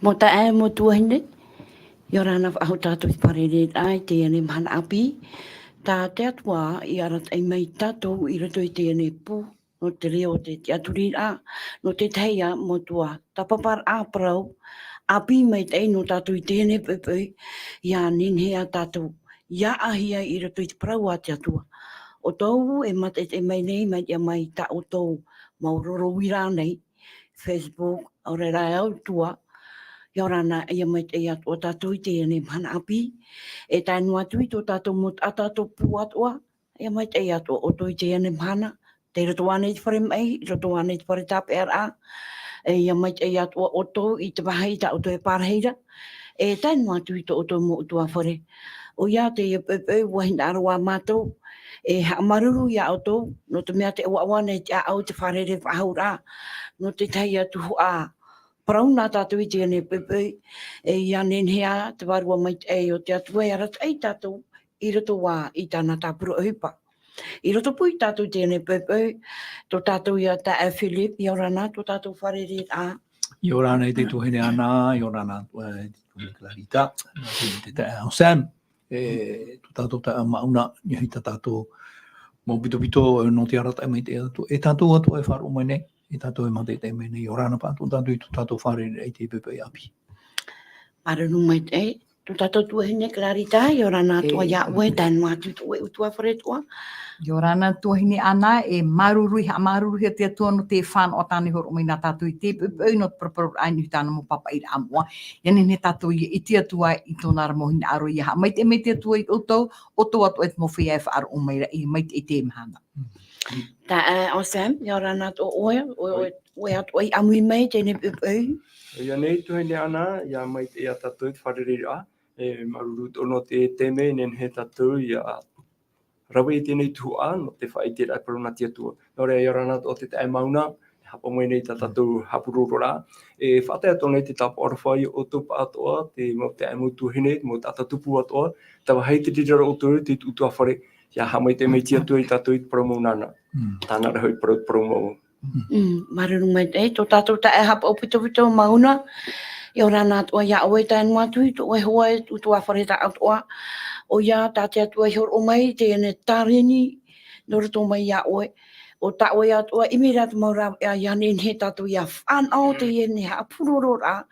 Mota e mo tuahine. Yorana au tātou I parere ai te ane mana api. Tā te atua I arat ai mai tātou I rato I te ane pū. No te reo te aturi a. No te teia mo tua tapaparaa Parau. Api mai te no tātou I te ane pepei. Ia ninhea tātou. Ia ahia I rato I te Parau a te atua. O tau e mate te mai nei mai ia mai ta o tau mauroro wira nei. Facebook, o reira au tua. Yorana ia mai te ia o tātou I te ane mana api. E tai noa tui tō tātou mot a tātou pū atua. Ia mai te ia o tō I te ane mana. Te roto ane te whare mai, roto ane te whare tāpe ara. E ia mai te ia o tō I te wahai ta o tō e pārheira. E tai noa tui tō o tō mo tua whare. O ia te ia pepe ua hinaaro a mātou. E haamaruru ia o tō. No te mea te uawane te au te wharere whahaura. No te Teie Tuhaa. Parau nā tātou I te ane pepe, e ia nenhea te warua mai te o te atua e arat ai tātou I roto wā I tāna tāpura OHIPA. I roto pui tātou te ane pepe, tō tātou ia ta e Philip, I orana tō tātou wharere a. I orana I te tuhene ana, I orana I te tuhene Clarita, te te au Sam, tō tātou ta mauna, I hita tātou mō pito no te arat ai mai te atu. E tātou atu e Faaroo mai nei. I tātou e mate te mene I orana pātou tātou I tō tātou whare I te pepe api. Maranu mai te, tō tātou tuahine Clarita, I orana tua ia ue, tān mātu tō e utua whare tua. I orana tuahine ana e marurui te atua no te whāna o tāne horo mai nā tātou I te pepe, no te praparu ainu I tāna mo papa I amoa. Iane ne tātou I te atua I tōna ramo hinaaro I ha. Mai te atua I otau, o tō atua e te mo feia e Faaroo mai I mai te te mhana. Tā o Sam, I orana tō oe atu ai amui mai tēne pepe. Ia nei tuhene ana, ia mai te ia tātou te wharere a. Maruru tono te teme, nen he tātou ia rawa I tēnei Tuhaa, no te whai te rai paruna te atua. Nō rea I orana o te tae mauna, hapa mai nei tātou hapuroro rā. E whatea tō nei te tapa orwhai o tupa atoa, te mo te aimu tuhene, mo tātou tupu atoa. Tawa hei te tira o tōru, te utua whare. Ia hamai te mei tia tua I tātou I promo nana. Tāna rehoi promo. Marunu mai te, tō tātou ta e hapa o pito mauna. I orana atua ia oe tānu atu I tō e hoa e utua whare ta atua. O ia tāte atua I horo mai, te ene tārini, nora tō mai ia oe. O ta oe atua, imi rātu maura ia nenhe tātou ia whanau te ene hapuroro rā.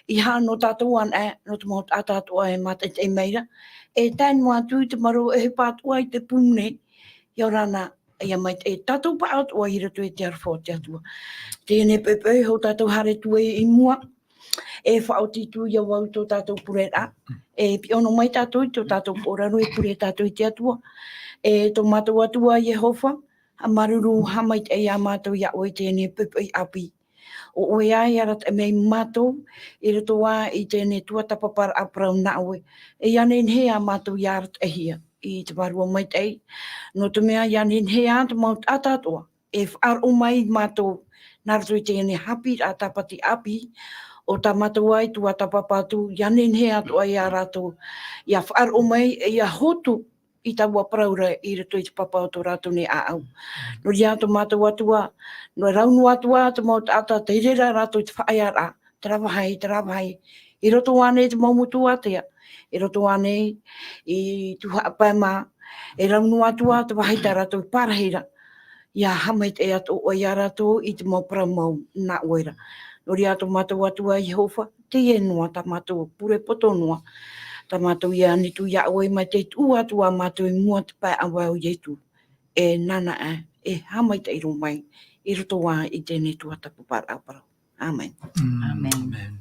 I ha no tātou an e, no te maut a tātua e mate te meira. E tānu atu I te maro e pātua I te pumne. I orana, ia mai te tātou pa atua I rato e te arwhau te atua. Tēne pepe, ho tātou hare tue I mua. E whaoti tu ia wau tō tātou purera. E piono mai tātou I tō tātou poraro e pure tātou I te atua. E tō mātou atua Yehova, a maruru hamai te ia mātou ia oe tēne pepe api. O oe ai arat e mei mātou, I rato wā I tēne tuatapapa a Parau na oe. E ianen hea mātou ia arat e hia. I te warua mai tei. No te mea ianen hea te maut atatoa. E whaaro mai mātou narato I tēne Haapiiraa Sabati api. O ta mātou ai tuatapapa tu, ianen hea toa ia rato. Ia whaaro mai e ia hotu I taua praura I rato I te papa o tō rato ne a au. No ria tō mātou atua, no raunu atua te maut ata te reira rato I te whaaiara. Te rawahai. I roto ane te maumutu atea. I roto ane I Tuhaa pēmā. E raunu atua te wahaita rato I pārheira. Ia hamai te ato o ia rato I te maupara mau na oera. No ria tō mātou atua Yehova, Teie noa ta mātou pure poto noa. Ta mātou ia nitu ia oe mai te tu atua mātou I mua te pai awa o Iesu. E nana e hamai te iro mai. I roto wā I tēne tuatapaparaa Parau. Amen. Amen.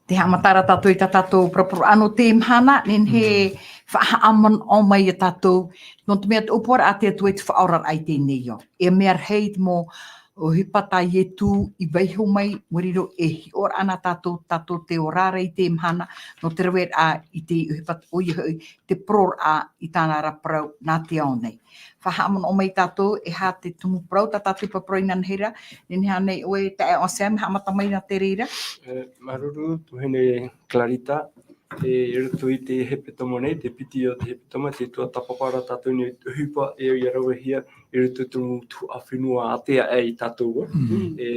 Te hamatara tātou I tātou praparu ano te mhana, nen he whaaman o mai I tātou. No te mea te upora a te atu e te whaorar ai tēnei o. E mea rei mo OHIPA ta Iesu I veiho mai, moriro e hior ana tātou te orara I te mhana, no te rawet a I te OHIPA oihoi, te pror a I tāna raparau nā te ao nei. Whahaman o mai tātou e ha te tumu prau, tātou paproi nanhera, nene hanei oe te o Sam, hamata mai nā te reira. Maruru, tuhene Clarita, Rutu I te hepetoma nei, te piti o te hepetoma, te tuatapaparaa tatou ni OHIPA reirahia, rutu tumu Tuhaa whenua atea I tatou.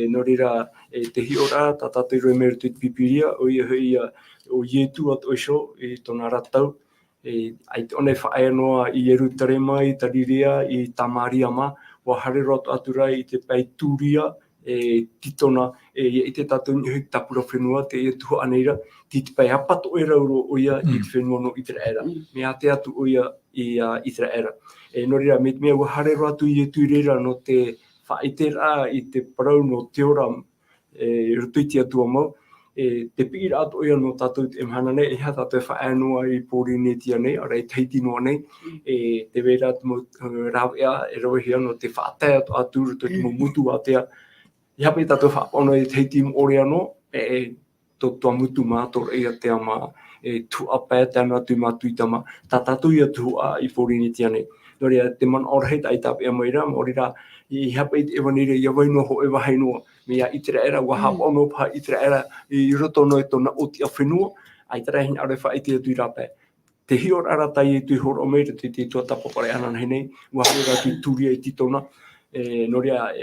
No reira te hiora, ta tatou roi me rutu pipiria, o ia hui o Iesu at oiso, tona ratau. Ai te one whae noa I erutare mai, tarirea, I tamaria ma, wa harero atu atura I te pai turia, titona, I te tatou ni hui tapura whenua, te Tuhaa neira, ti te pai apato e rauro o ia I te whenua no I te reira. Me ate atu o ia I te reira. No reira, me mea wa harero atu I tu reira no te whaitera I te parau no te ora rutuiti atua mau. Te pira atu o ia no tatou te mhana nei, e hata te whaenua I pōri netia nei, ora I teiti noa nei, te vera atu mo rawea, e rawehia no te whaatai atu atu rutuiti mo mutu atea. I hape tatou whapono I teiti mo ore ano, tua mutu mātora I atea ma tuapa te anu atu mātuitama, ta tatou ia Tuhaa I pōri netia nei. No rea, te man orahei ta I tape a maira, ma orira, I hape I te Evanelia, I wainoa ho e wahainoa. Mea I te reira, wa hapono pa I te reira, I roto no e tona oti a whenua, ai te rehin aure wha I te atu I rape. Te hior ara tai I tui horo o meira, te tuatapapa anana nei, wa hora tui turia I titona, no rea,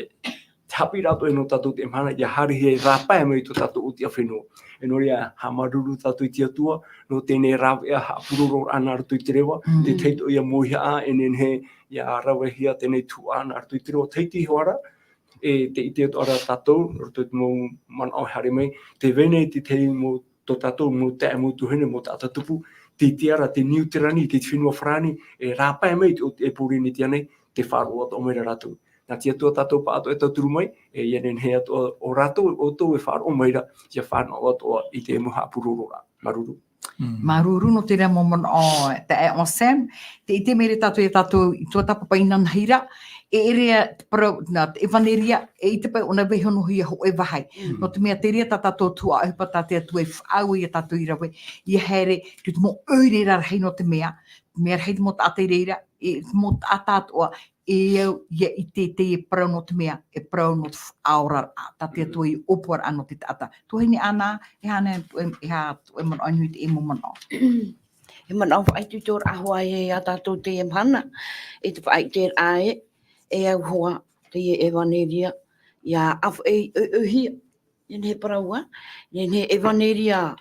te hapi rato e no tatou te mhana, ia harihi e rapai mai to tatou oti a whenua. E no rea, ha maruru tatou I te atua, no tēnei rawea ha puroro ana rato I te rewa, te teito ia mohiha a, e nenhe, ia rawehia tēnei Tuhaa ana rato I te rewa, teiti hoara, te ite atu ara tatou, roto te mō man au hare mai, te vene te tei mō to tatou, mō te mō tuhene, mō tata tupu, te ara, te niuterani, te whenua whrani, e rāpai mai e pōri ni tia nei, te Faaroo atu o meira ratou. Nā tia tua tatou pa ato e tauturu mai, e ianen he atu o ratou, o tau e Faaroo meira, ia whanau atu I te muha pururora, maruru. Maruru no te rea momon o te e o Sam, te ite mere tatou e tatou I tuatapapa I nanahira, e rea na te Evanelia, e ite pai ona wehono hia ho e wahai. No te mea te rea ta tatou Tuhaa OHIPA ta te atu e whaau I a tatou Irava, I here, tu te mo oirera rahi no te mea rahi te mo tate reira, e mo tata atua, e au ia I te Teie Parau no te mea, e parau no te whaora ta te atu I opora ano te tata. Tuhini ana, e hana e ha e man anui te e mo man o. He man au whai tutor ahua e a tatou te mhana, e te whai te ae, e au hoa te Evanelia, ia afu e uhia, nen he paraua, nen he Evanelia,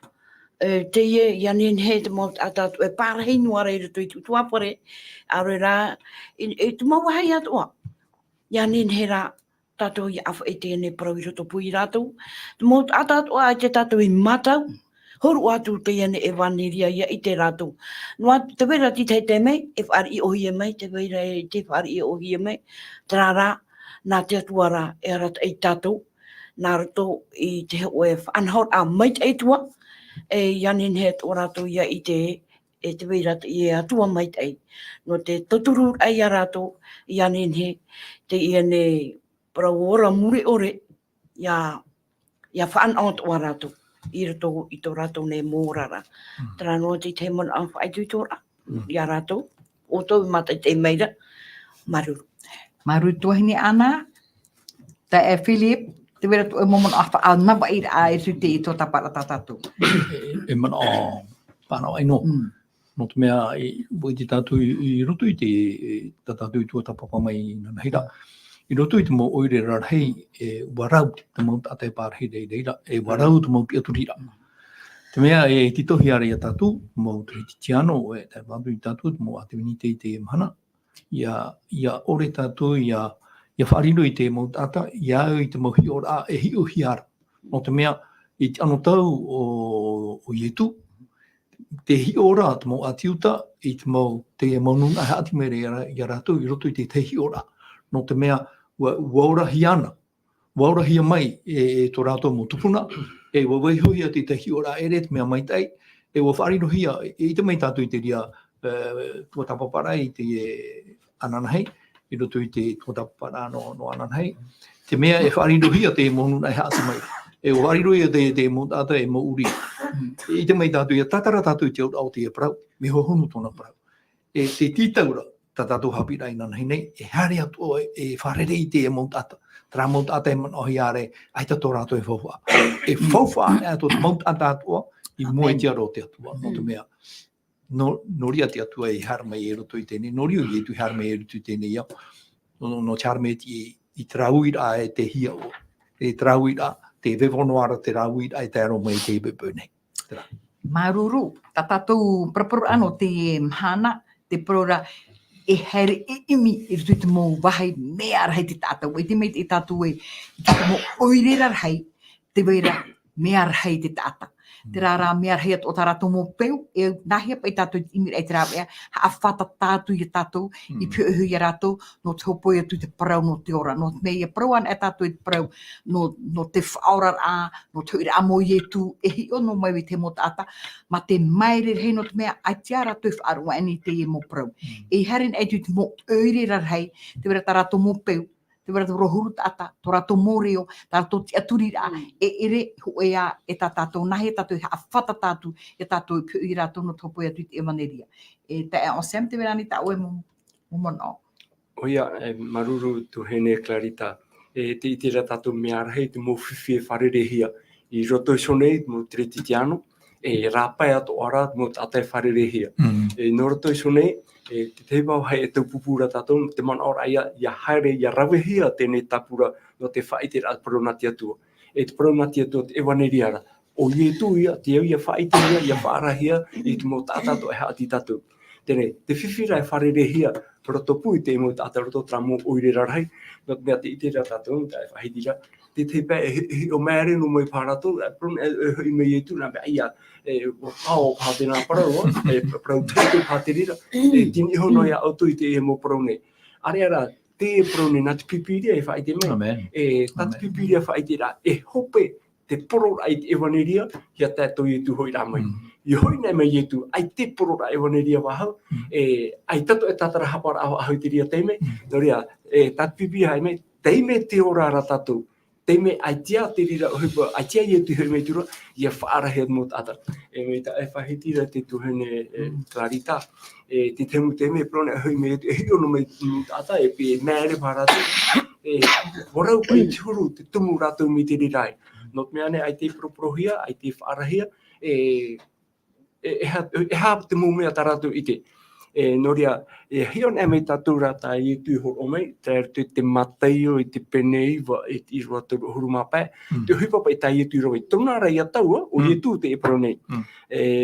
Teie, ia nen he te mot a tatou, e pārhei nuare I rutu I tuapare, aure rā, e tu mawahai atua, ia nen he rā, tatou I afu e tēnei parau I roto pui rātou, te mot a tatou a te tatou I Mataio, horu atu te ane Evanelia ia I te rato. Noa te wera ti te mei, e whaari I ohia mei, te wera te whaari I ohia mei, te rā, nā te atuara e rata I tātou, nā rato I te hoe whanhor a meit e tua, e ianin he tō rato ia I te, e te wera I e atua meit ei. No te toturu ai a rato, ianin he, te iane praora muri ore, ia whanau tō rato. I rato I tō rato nei mōrara. Tara noa te mon a whai tūtora, ia rato, o tō mata te meira, maruru. Maruru tuhini ana, te e Philip, te wera tu e momon a nawa I a e su te I tō tapara tātou. E man o whanau ai no. No te mea, i te tātou I roto I te tātou I tuatapapa mai nanahira. I roto I te mo oire rahi e warau te mo ate pārhi reira, e warau te mo piaturira. Te mea e titohi are I a tātou, mo tritiano e te wātu I tātou, mo ate winite I te mhana. Ia ore tātou, ia whaarino I te mo tata, ia au I te mo hiora e hi o hiara. No te mea, I te ano tau o Iesu, te hiora te mo atiuta, I te mo te maununga he ati mere ia rātou, I roto I te hiora. No te mea, waurahiana, waurahia mai e tō rātou mo tupuna, e wawaihuhia te hiora ere te mea maitai, e wawharirohia, I te mai tātou I te ria tuatapaparaa I te ananahei, I roto I te tuatapaparaa no ananahei. Te mea e wharirohia te monuna e hāti mai, e wharirohia te mo tata e mo uri. I te mai tātou I a tatara tātou I te au te e parau, me hohonu tōna parau. E te tītaura, tatou Haapiiraa nanahei nei, e hare atua e wharere I te e mou tata. Tara mou tata e man ohi are, ai tato rātou e whauwha. E whauwha e ato te mou tata atua, I mua te aro te atua, no te mea. Noria te atua I harma I roto I tēnei, norio I tu harma I roto I tēnei iau. No te harma I trauira e te hia o. E trauira, te vevonoara te rauira e te aro mai te bepone. Maruru, ta tatou praparu ano te mhana, te prora e here I imi I rutu te mō wahai mea rahi te tātou. E te mei te tātou e te mō oirera rahi, te weira mea rahi te tāta. Te rā mea rahi at o tā rātou mō peu, e nahia pa I tātou imi rei te rā mea, ha whata tātou I tātou, I pio uhu I rātou, no te hopoi atu te parau no te ora. No te mea I parau ana e tātou I te parau, no te whaora a, no te ira amo I etu, e hi ono mai I te mō tāta, ma te maere rei no te mea, ai te ara tui whaarua ani te I mō parau. E harin e tu te mō oirera rei, te wera tā rātou mō peu, te wera tā rohuru tāta, tō rātou mōreo, tā rātou te aturira, e ere huea e tā tātou nahe tātou, ha whata tātou, e tātou pio I rātou no tōpoi atu te Evanelia. E tā e o Sam te wera ni tā oe mō mono. Oia, maruru tu hene clarita. Te itira tātou mea rahi te mō whiwhi e wharerehia. I roto sonei mō tretitiano, rāpai ato ara mō tātai wharerehia. No roto sonei, te teimau hai e tau pupura tātou, te mana ora ia haere, ia rawehia tēnei tapura no te whaitera parunati atua. Te parunati atua te Evanelia ara. O Iesu ia, te au ia whaitera, ia whaarahia, I te mō tātato e haati tātou. Tēnei, te whiwhira e wharerehia, roto pui te mō tātou roto tra mō oirera rahi, no te mea te itera tātou, te whahitira, te pē o mēre no mai pārato, I mei e tūna pē ia, o pāo pātena parau, parau teitu pāterira, tini hono ia autu I te e mō parau nei. Are ara, te parau nei, nā te pipiria e whaite mei, tā te pipiria whaitera, e hope te porora I te Evanelia, hia tātou I tu hoi rā mai. I hoi nei mai I tu, ai te porora Evanelia wahau, ai tato e tātara hapara ahau te ria teime, no rea, tā te pipiria hai mei, teime te ora ara tātou, teime ai tia te rira OHIPA, ai tia I tu hoi mei tura, ia whaarahea mō tātara. Mei tā e whahitira te tuhene clarita, te temu teime prone hoi mei tu, e hiono mei tāta, e pe mēre pāratu, warau pai turu te tumu rātou mi te rirai. No te mea ne ai te proprohia, ai te whaarahia, e hapa te mōmea tā rātou I te. No rea, hion e mei tātou rāta I tu horo mei, te Mataio I te peneiva I te irua turu huru mapai, te OHIPA I tā I tu roi. Tōna rei ataua, o Iesu te e paronei.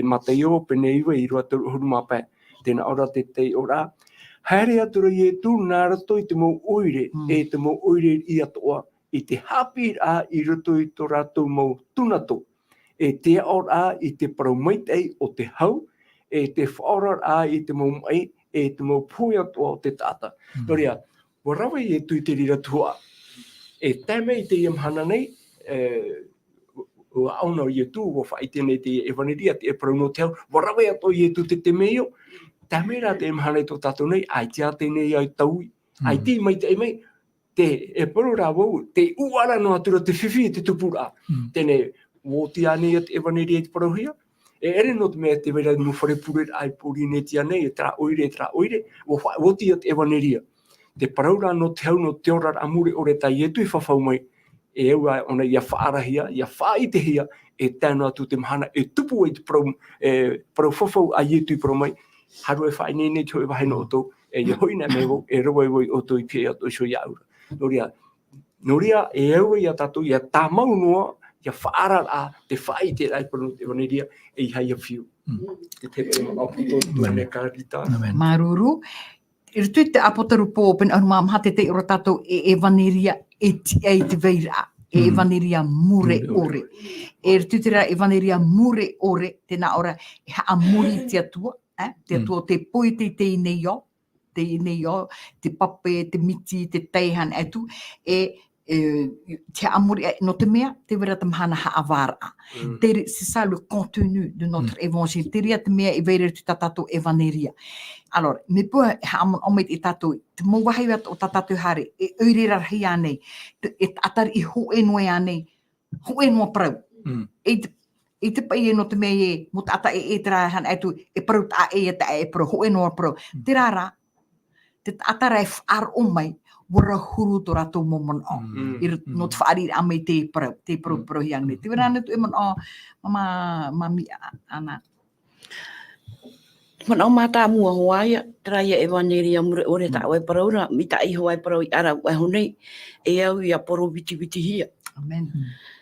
Mataio, peneiva I irua turu huru mapai. Tēnā ora te ora. Haere atura Iesu nā rato I te mō oire, te mō oire I atoa. I te Haapiiraa I roto I tō rātou mō tunato. Te ora I te parau maitei o te hau, te whaora I te mō mai, te mō pui atoa o te tāta. No rea, warawa I tu I te rira Tuhaa. Tēmei te iamhana nei, o auna o Iesu, o whaite nei te Evanelia, te e parau no te hau, warawa ato Iesu te meio, tēmei rā te iamhana I tō tātou nei, ai tia tēnei ai taui, ai ti mai te mei, te e paru rā wau, te uara no atura te whiwhi te tupura. Tēnei, wō te ane te Evanelia te parauhia, ere no te mea te wera no whare pure ai puri ne tia nei, tra oire, wō te Evanelia. Te parau rā no te hau no te ora amure ore ta Iesu I whawhau mai, e au ai ona ia whaarahia, ia whaitehia, e tēnā atu te mahana, e tupu ai te parau whawhau a Iesu parau mai, haru e whainene te hoi wahino o tō, e hoina me wau, e rawa wai o tō I pia ato so ia aura. No rea, e au ia tātou, ia tā mau noa, ia whaara a te whai te rai panu te Evanelia, e hai a whiu. Te te pēma aputo, tuane kārita. Maruru, I rutu te apotaru pō, pena anu māmaha te te ora tātou e Evanelia e te veira, e Evanelia mure ore. E rutu te rā Evanelia mure ore, tēnā ora, e haa muri te atua, te atua te poi te nei te pape, te miti, te teihan atu, te amuri, no te mea, te wera te mahana haawara. C'est ça le contenu de notre évangile. Te ria te mea I veire tu tatatou Evanelia. Alors, me pua haamon omeit I tatou, te mawahai wata o tatatou hare, e oirera rahi anei, e atari I hoe noe anei, hoe noa parau. I te pai no te mea mo tata e tra han atu, e parau ta e ta e parau, hoe noa parau. Te rara, te atara e whaar o mai, wara huru to rato momon o. Not whaari a mai te pro hiang ne. Te wera tu e mon o, mami ana. Mana o mata mua hoaia, traia Evanelia mure ore ta oe parau na, mita i hoai parau I ara oe honei, e au ia poro viti hia. Amen.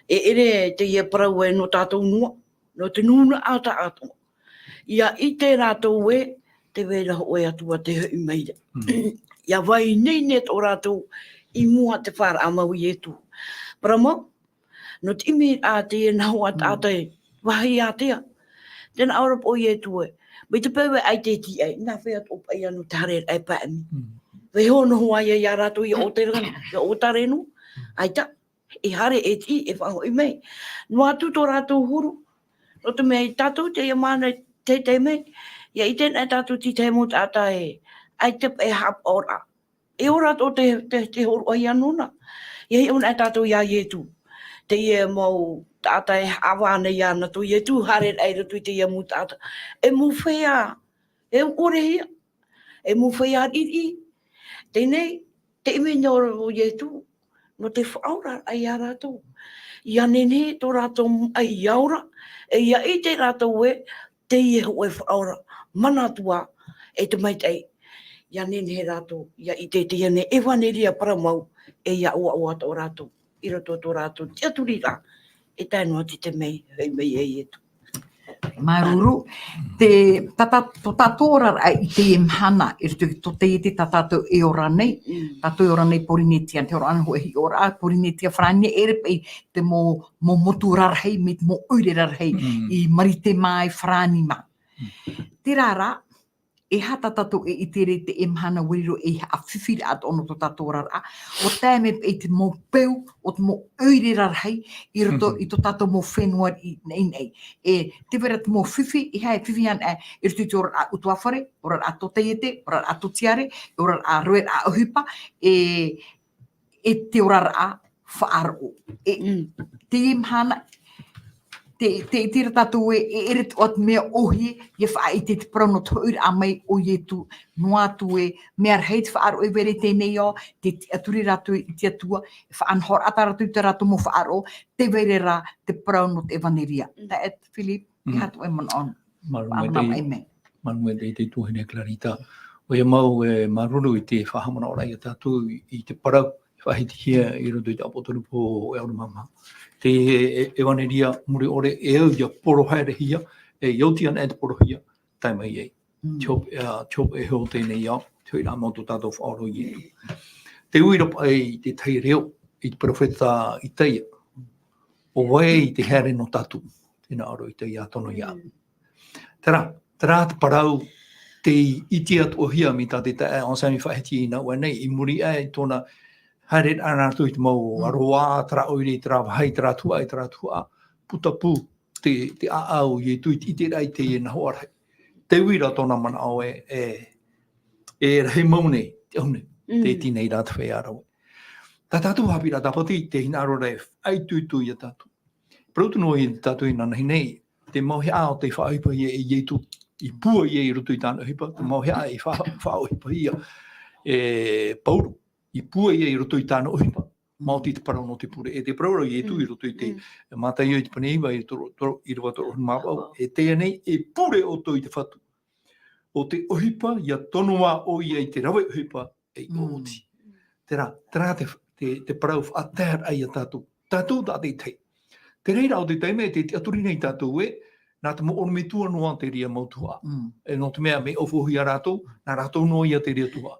E ere te ia parau e no tātou nua, no te nuna ata ato. Ia I te rātou e, te vera oe atua te hui meira. Ia vai nei net o rātou I mua te whara amau I etu. Paramo, no te imi a te e nahu at ate, wahi a tea. Tēnā aura po I etu e. Mai te pewe ai te ti ai, nā whea tō pai anu te hare ai paami. Wei hono hoa ia rātou I o te rana, I o tarenu. Ai ta, I hare e ti, e whango I mei. Noa tu tō rātou huru. No te mea I tātou, te ia mana te mei. Ia I tēnā tātou ti te mo tāta e, ai te e hap ora. E ora tō te horo ai anuna. Ia I una tātou ia ietu. Te ia mau tāta e awana ia na tō ietu, hare ai ratu I te ia mu tāta. E mu feia, e reirahia. E mu feia iri. Tēnei, te ime nora o ietu, no te whaura ai a rātou. Ia nene tō rātou ai iaura, e ia I te rātou e, te ie ho e whaura, manatua e te maitai. Ia nene he rātou, ia I te ne Evanelia paramau, e ia ua tō rātou. I roto tō rātou, te aturira, e tainua te mei, hei mei e ietu. Maruru, te tatora I te mhana, to te tatato e ora nei, tato e ora nei porinetia, te ora anho e ora, porinetia frane ere pei te mo motura rahi, mit mo uirera rahi, I marite mai frani ma. Te rara, e hata tato e tere te mhana wiriro e a whiwhiri at ono to tatora ra, o tēme e te mo peu, o te mo uirera rahi, I roto I to tato mo whenua nei. E te vera te mo whiwhi, I hae whiwhi an e, I roto I te ora a utuawhare, ora a to Teie, ora a to tiare, ora a roer a OHIPA, e te ora a Faaroo. E te mhana, te tira tātou e ere ot mea ohi, ia wha I te parano tōur a mai o ietu noa tu e mea rheit Faaroo e vere tēnei o, te aturi rātou I te atua, wha anhor ata rātou te rātou mo Faaroo, te vere rā te parano te Evanelia. Ta et, Philip, I hatu e man on. Manu e te tuhine Clarita. O ia mau e maruru I te whahamana ora I tātou I te parau, whahiti hia I roto I te apotoru po e auru mama. Te Evanelia muri ore e au ia poro haerehia, e iauti ana e te poro hia, tai mai ei. Chop e heo tēnei iau, te hui rā mautu tātou whaoro I etu. Te uira pai te Teie reo, I te profeta I Teie, o wai te here no tatu, tēnā aro I Teie atono iau. Tērā te parau, te iti atu o hia mi tā te tae, onsami whahiti ina ua nei, I muri ai tōna haere ana tu I te mau aroa, tera oire, tera wahai, tera tua, putapu, te aau, I tu I te rai te na hoarhai. Te uira tōna mana au e rahi maune, te aune, te tinei rā te whea arau. Tā tātou Haapiiraa Sabati, te hinaaro rei, ai tuitu I a tātou. Prautu no I tātou I nana hinei, te mau hea o te whaohipa I e ietu, I pua I e rutu I tāna hipa, te mau hea I whaohipa I e pauru. I pua I e roto I tāna OHIPA, Māoti te parau no te pure. E te praura I etu I roto I te Mataio I te paneiwa I Irava toro mawau. E te nei e pure o to I te whatu. O te OHIPA, ia tonoa o I te rawe OHIPA e oti. Tērā te parau whaatar ai a tātou. Tātou tā te tei. Te reira o te teime te aturi nei tātou e, nā te mo orme tua noa te ria mau Tuhaa. E no te mea me ofuhi a rātou, nā rātou noa I a te ria Tuhaa.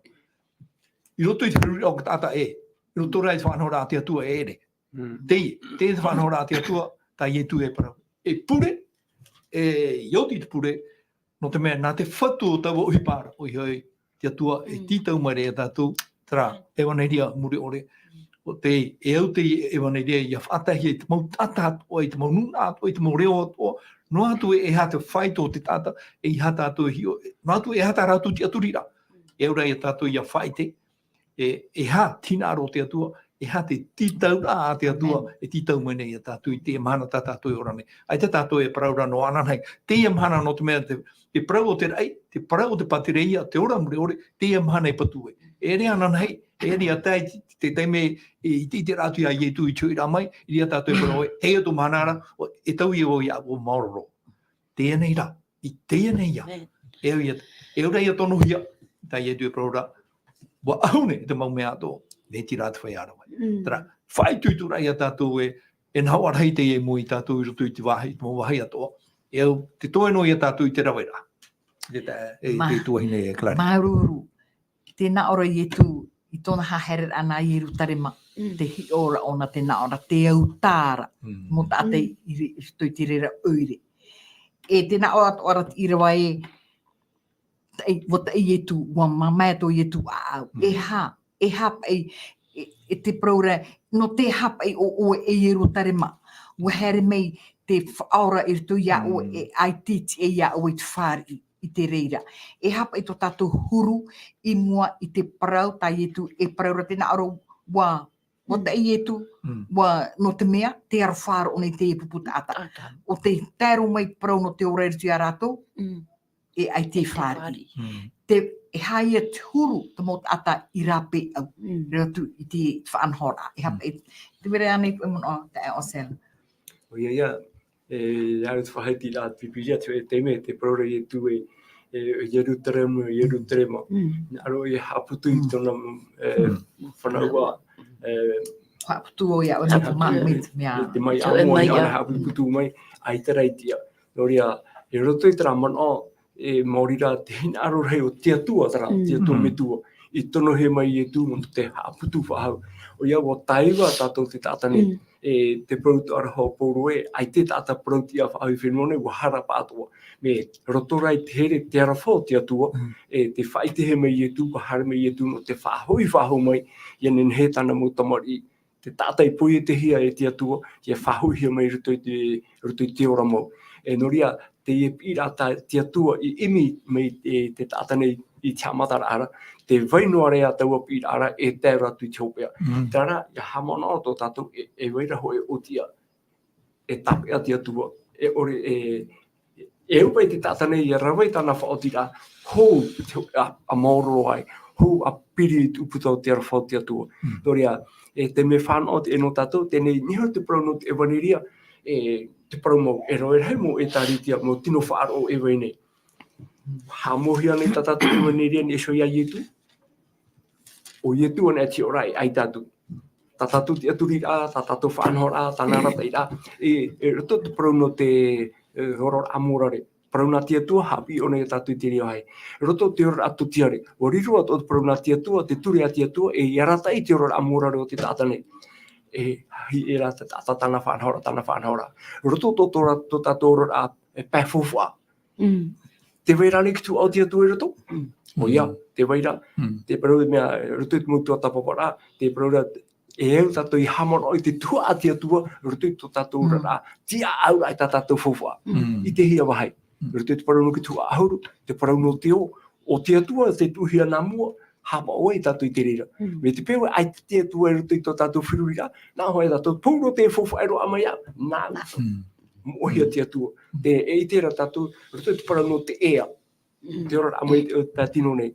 I roto I te ruri o tata e. I roto rai te whanau rā te atua e ere. Teie te whanau rā te atua, tā I etu e parau. E pure, e iauti te pure, no te mea, nā te whatu o tawa OHIPA o I hoi te atua e titau mare a tātou, tera, Evanelia muri ore. O te e au te Evanelia I a whatahi e te mau tata o I te mau nuna ato, I te mau reo ato, no atu e ha te whaito o te tata, e I hata ato e hio, no atu e hata rātou te aturira. E au rei a tātou I a whaite, e ha hinaaro te atua, e ha te titau a te atua, e titau mene I a tātou I te mana tā tātou e orane. Ai te tātou e paraura no ananai, te ia mana no te mea te te parau o te rai, te parau o te patireia, te ora mure ore, te amahana I patue. E rea ana nei, e rea tai, te teime I te ratu ia Iesu I tui ramai, I rea tātou parau hei o tu manara, e tau I o ia o maororo. Te nei ra, I te nei ia. E ora ia tono hia, tai Iesu parau ra, wa aune te mau mea ato, ne ti rātu whai ara mai. Tara, whai tuitura ia tātou e nau arahi te e mui tātou I roto I te wahi, te mau wahi atoa. E au, te toe no ia tātou I te rawaira. Te tuahine e klari. Maruru, tēnā ora Iesu, I tōna hahere ana I rutarema, te hi ora ona tēnā ora, te au tāra, mo tāte I stoi te reira oire. E tēnā ora Irava wata Iesu, wa mamai tō Iesu au, e hapa e te praura, no te hapa o rutarema, wa here mei te whaora I rito ia o e aititi e ia o I te whāri I te reira. E hapa I tō tātou huru I mua I te parau, tā Iesu e paraura tēnā ora wa te Iesu, wa no te mea, te ara whāra o nei te puputa ata. O te tēro mai parau no te ora ritu ia rātou, e ai te whāri. E haia te huru te mot ata I rape au, ratu I te whaanhora. E hapa te mere anei koe mono te o sela. O ia, au te whahaiti rā pipiria te me te parora Iesu Jerusalema. Aro I haputu I tōna whanaua. Haputu o ia, o nata mai mea. Te mai amo I ana haputu mai, aitaraitia. Noria, e roto I tara mana e maurira te hinaaro rei o te atua tara, te atua metua. I tono he mai Iesu mo te haputu whahau. O ia, wa taiwa tātou te tātane. E te proutu araho pōroe, ai te tāta prouti a whaawi whenone, wa harapa atua. Me rotorai te here te arafo te atua, e te whaite he mai Iesu, wa hara mai Iesu no te whahoi whahau mai, ia nen he tana mo tamari. Te tātai pui te hia e te atua, ia whahoi hia mai ruto I te ora mau. E noria, te e pira te atua I imi mai te tātanei I te amatara ara, te vainoa rea taua pira ara e te ratu I te hopea. Tara, ia hamana o tō tātou e wairaho e otia, e tapea te atua, e ore e upai te tātanei I rawai tāna whaotira, hou a maoro ai, hou a piri I uputau te ara whao te atua. Toria, te me whanau e no tātou, tēnei niho te parau no te Evanelia, te parau mau e roerhei mo e tāritia mo tino Faaroo e waine. Hamohi ane ta tātou Evanelia ni e soia Iesu. O Iesu ane ati orai ai tātou. Ta tātou te aturi rā, ta tātou whanhora, ta nārata I rā. E roto te parau no te horor amorare. Parau nā te atua, hapi o nei tātou te reo hai. Roto te horor atu tiare. O riru atu te parau nā te atua, te turi a te atua, e iarata I te horor amorare o te tātane. E hi era te tāta tāna whanhora. Roto tō tātou horor a pēwhowha. Te waira ni ki tu au te atua I roto? O ia, te waira. Te parau mea, roto I tumu tuatapaparaa, te parau e eu tātou I hamana o te tua a te atua, roto I tō tātou rā, tia aura I tā tātou whowha. I te hia wahai. Roto I te parau no ki tu ahuru, te parau no te o te atua, te tuhia nā mua, hapa oe I tātou I te reira. Me te pewa, ai te atua e roto I tō tātou whirurira, nā hoa e tātou pōro te whowha ero amaya, nā mohia te atua. Te e te ra tātou, roto I te parau no te ea, te ora amaya tā tino nei.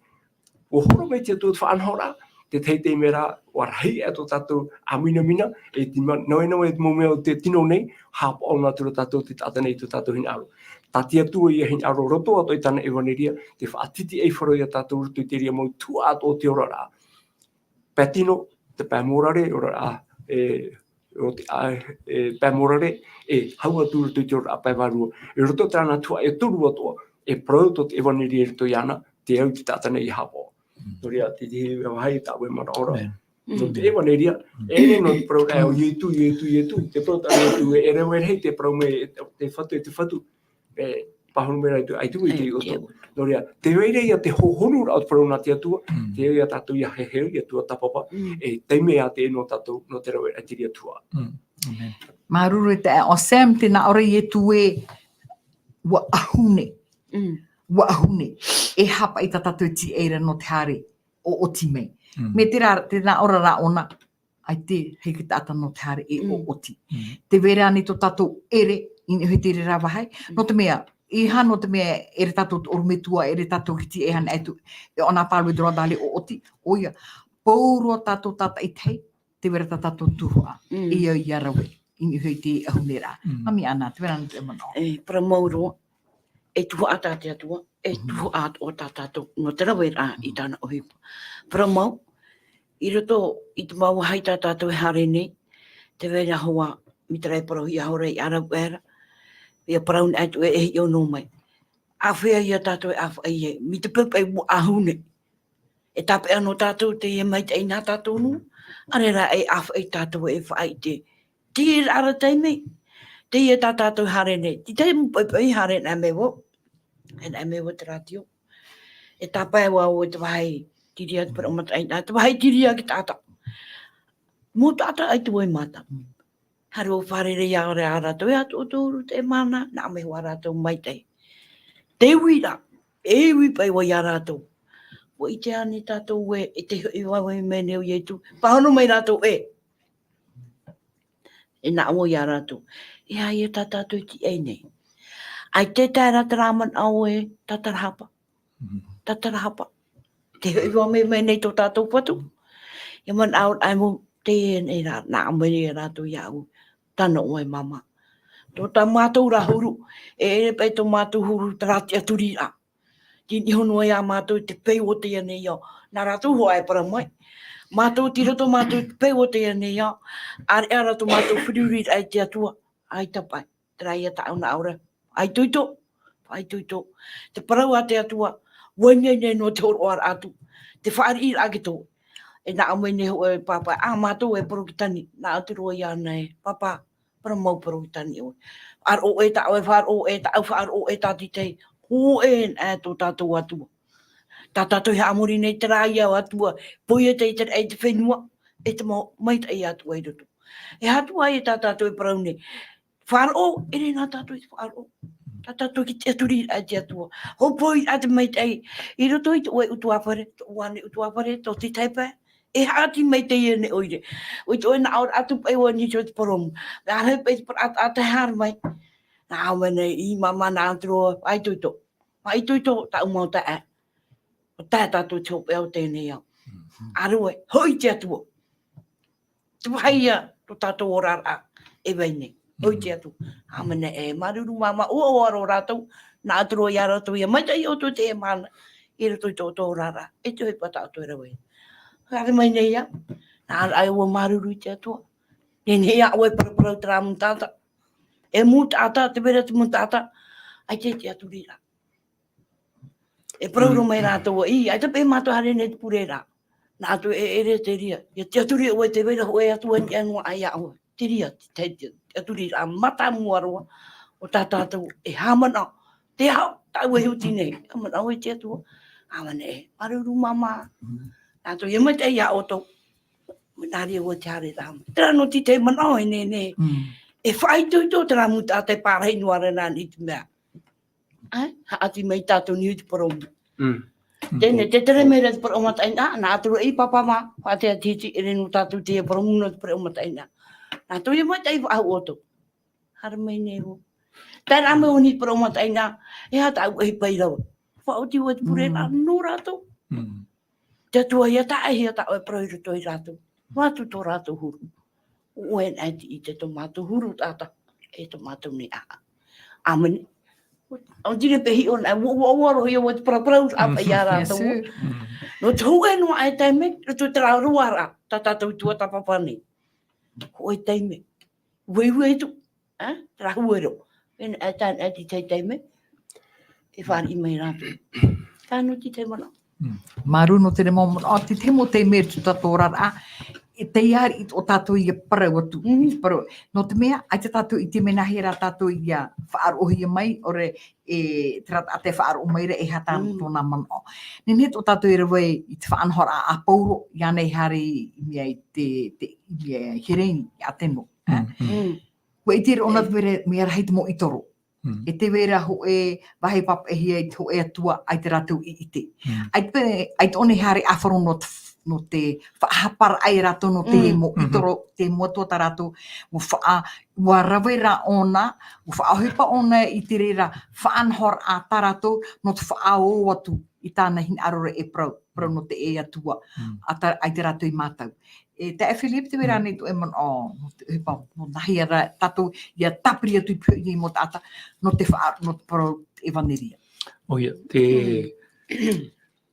O horo mai te atua te whaanhora, te teitei mera, o rahi e tō tātou amina, e te naue te momeo te tino nei, hapa o nā tura tātou te tātanei tō tātou hinaaro. Tā te atua I a hinaaro roto ato I tāna Evanelia, te whaatiti e wharo I a tātou roto I te ria mau tua ato o te ora rā. Patino, te pēmorare, ora rā, o te pēmorare, e haua tu roto I te ora rā pēwarua. E roto tāna tua e turu atoa, e prau tō te Evanelia rito iana, te au te tātanei I hapo. Toria, te wahai tāwe mara ora. No te Evanelia, e no te prau e o Iesu, te prau tā Iesu, e rewere te prau me te whatu, pahonu mera ai tu I te oto. Toria, te weire ia te hohonu rao te prau nā te atua, te ia tātou ia heheu, ia tuatapapa, e teime a te no tātou, no te rewere te ria tua. Maruru te o Sam te nā ora Iesu e wa ahune. Wa ahune. E hapa I tātou ti eira no te hare o oti mei. Me te nā ora rā ona, ai te heike tāta no te hare e o oti. Te wera ani tō tātou ere, I hoi te reira wahai, no te mea, I hano te mea ere tatou urmitua, ere tatou kiti e hana etu, e ona palu droa dali o oti, oia, pauro tatou tata i tei, te wera tatou Tuhaa, i au iarawe, i hui te ahunera. Mami ana, te wera anu te mano. Para mauro, e Tuhaa tate atua, e Tuhaa o tātou, no te rawe rā i tāna OHIPA. Para mau, i roto, i te mau hai tātou e hare nei, te wera hoa, mi te rei parau i ahore i arau era, ia Parau nei atu e i ono mai. A whea ia tātou e awha e, mi te pupai mu ahune. E tape anō tātou te ia mai te ina tātou nu, arera e awha e tātou e whaai te. Te ara teimei, te ia tātou hare nei, ti te mu pupai hare na mewo, e na mewo te ratio. E tapai wau e te wahai tiria te para omata ina, te wahai tiria ki tātou. Mō tātou ai tu e mata. Haro wharere ia ore a rātou, e atu o tōru te mana, nā me hoa rātou mai tei. Te wira, e wi pai wa ia rātou. Wa i te ane tātou e, e te hui wawe me neo i etu, pahano mai rātou e. E nā o ia rātou. E ai e tātou ti e nei. Ai te tēra te rāman au e tatarahapa. Tatarahapa. Te hui wawe me nei tō tātou patu. E man au ai mo te e nei rā, nā mai nei rātou ia au. Tana o e mama. Tō tā mātou rahuru, e ere pai tō mātou huru tarati aturi rā. Tini hono e a mātou te pei o te ane ia. Nā rātou hoa e para mai. Mātou tira tō mātou te pei o te ane ia. Are ara tō mātou whiruri ai te atua. Ai tapai. Te rai a tāu na aura. Ai tuito. Ai tuito. Te parau a te atua. Wainei nei no te horo ar atu. Te whaari ira ake tō. E nā amai ne ho e papa. A mātou e paro ki tani. Nā aturo i ana e. Papa. Para mau paro ki tani o. Ar o e tāu e whar o e tāu whar o e tāti tei. Ho e nā tō tātou atua. Tā tātou he amori nei te rai au atua. Poi e te e te whenua. E te mai te atua i roto. E hatua e tā tātou e parau nei. Whar o, e re nā tātou i whar o. Tā tātou ki te aturi ai te atua. Ho poi a te mai te i roto i te oe utuapare. Tō wane utuapare, tō te teipa. E hati mai te ia ne oire. Oi te oe na aur atu pai o ni te paromu. Nā hei pai a te har mai. Nā aue nei i mama nā aturo ai tuito. Ai tuito ta umau ta e. O tā tātou te hope au tēnei au. Aroe, hoi te atua. Te wahia to tātou o rara e waine. Hoi te atu. Amene e maruru mama ua o aro rātou. Nā aturo i a rātou ia. Mai tai o tō te e mana. I rato i tō rara. E te hoi pata ato e rawe. Hare mai nei ia. Nā ai ua maruru i te atua. Nei ia oe paraparau tera mun tāta. E mu tāta, te vera te mun tāta. Ai te atu rira. E parauro mai rātou i. Ai te pe mātou hare nei te pure rā. Nā atu e ere te ria. Ia te atu ria oe te vera hoe atua ni anua ai aue. Te ria, te atu rira. Mata muaroa o tā tātou e hamana. Te hao, tau e huti nei. Hamana oe te atua. Hamana e. Maruru mama. Nātou, ia mai te ia o tau. Nāri o te hare rāma. Tera no ti te manao e ne. E whai tuito tera mu tā te pārhei nuara nā ni te mea. Haati mai tātou ni uti paromu. Tēne, te tere mera te paromu taina. Nā aturu i papa ma. Whātea titi e renu tātou te paromu no te paromu taina. Nātou, ia mai te i whau o tau. Hara mai ne ho. Tēnā me o ni paromu taina. E hata au e pai rawa. Whau ti ua te pure rā no rātou. Te atua ia ta e hia ta oe proiru toi rātou. Mātu tō rātou huru. Oe nai ti i te tō mātou huru tāta. E tō mātou ni a. Amene. Au tine pe hi o nai. Waro hia o te paraparau apa ia rātou. No te hui no ai teime. No te tera ruara. Ta tātou tuatapapa ni. Hoi teime. Wei tu. Tera huero. Pene ai tān ai ti teime. E whāri mai rātou. Tānu ti teimana. Maru no te remo, o te temo te mea tu tātou rara, e te iari o tātou i a parau atu. No te mea, ai te tātou i te menahera tātou i a whaarohia mai, ore e te whaarohia e hata tōna mana. Nene o tātou i rawe i te whaanhora a pauro, i anei hare i mea i te hireini a teno. Ko i tira ona mea rahi te mo i toro. E te vera ho e wahi papa e hia i ho e atua ai te rātou i ite. Ai te one hare awharono no te whaapara ai rato no te mo itoro, te motua rato, ua rawera ona, whaahipa ona i te reira whaanhor a tarato, no te whaao atu i tāna hinaaro e prau no te e atua, ai te rato i Mataio. E te Philip te wera nei tu e man o no nahi ara tatou ia tapri atu i pio i mo tata no te wha no te Parau Evanelia. O ia,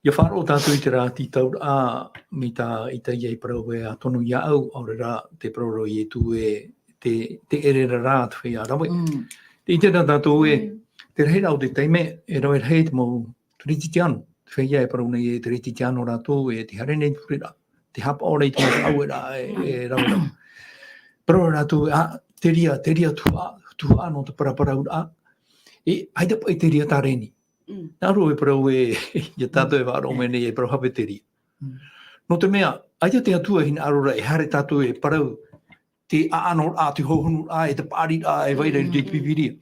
ia whaaro tātou i te rā titau a mi tā i Teie i Parau e a tonu ia au o re rā te proro i e tu e te erera rā te whea rawe. I te tātou e te reira o te teime e rawe rei te mau trititiano. Te whea e Parau nei e trititiano rātou e te hare nei purera. Te hapa ora i te au e rā e rawe rau. Parau rātou te ria tuhaa no te paraparau rā. E haida pa i te ria tā reni. Nāro e Parau e ia tātou e wāro mene e Parau hape te ria. No te mea, aia te atua hinaaro ra e hare tātou e Parau te aanor a te hohonu a e te pāri a e waira i te pipiria.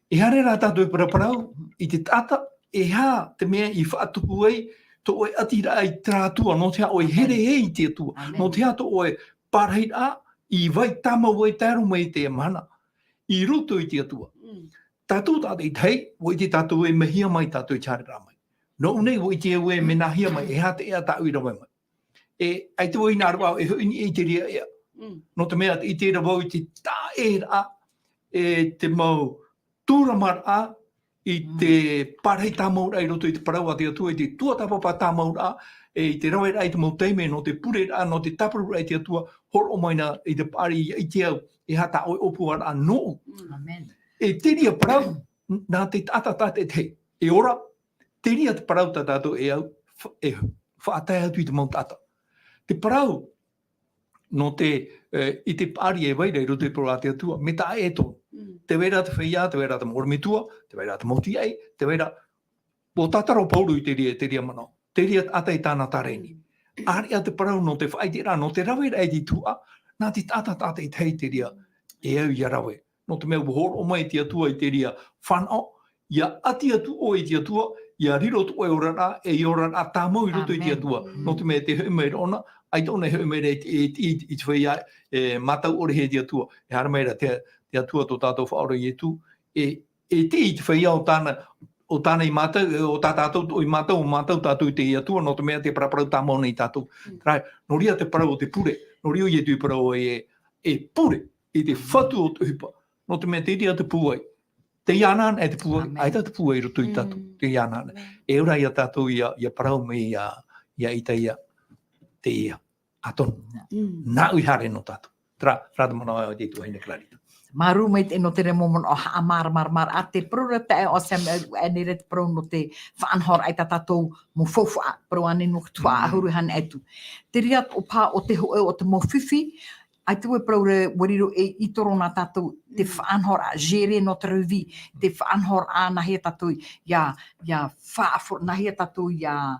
E hare rā tātou e Parau i te tata e hā te mea i whaatupu ei to oe atira ai trātua, no te hā oe here i te atua, no te hā to oe parhait a i vai tama oe tāro mai te mana, i roto i te atua. Tātou tātou i tei, o i te tātou e mehia mai tātou i tāre rā mai. No unei o i te oe menahia mai, e hā te ea tāu i rawa mai. E ai te oe nā rawa e hoini i te ria ea. No te mea i te rawa i te tā e rā, e te mau tura mar a, i te parhei tā maura i roto i te Parau a te atua, i te tuatapapa tā maura, i te rawe rai te mau teime, no te pure rā, no te taparu rai te atua, horo o maina i te pari i te au, e hata oi opu ar a no. Amen. E te ria Parau, nā te tata te, e ora, te ria te Parau tātou e au, e whaatai atu i te mau tata. Te Parau, no te, i te pari e waira i roto i Parau a te atua, me tā e tō. Te wera te feia, te wera te mormitua, te wera te moti ei, te wera o tataro pauru i te ria manao. Te ria ata i tāna tareni. Ari a te Parau no te whaitira, no te rawe rei di Tuhaa, nā te tata i tei te ria e au i rawe. No te mea uhoro o mai te atua i te ria whanau, ia ati atu o i te atua, ia riro tu o rara, e i orara tā mau i roto i te atua. No te mea te heumeira ona, ai tōna heumeira i te whaia matau ore he te atua. E hara meira te atua tō tātou whaora i etu, e te i te whaia o tāna i mātou, o tātou i mātou, o mātou tātou i te i atua, no te mea te paraparau tā mauna i tātou. Rai, no ria te Parau o te pure, no rio i etu i Parau e pure, i te whatu o te OHIPA, no te mea te ria te puai. Te ianana e te puai, ai tā te puai roto i tātou, te ianana. E ura i a tātou i a Parau me i a i Teie, te ia, atonu. Nā ui hare no tātou. Rāta mana o te tuahine clarita. Maru mai te no te remomon o haa mar a te prura te o sem e nere te pro no te whaanhor ai tātou mo fofua pro ane no Tuhaa ahuru han etu. Te ria o pā o te hoe o te mo whiwhi, ai tu e pro re wariro e itoro nā tātou te whaanhor a jere no te rauvi, te whaanhor a nahi tātou ia whaafo, nahi tātou ia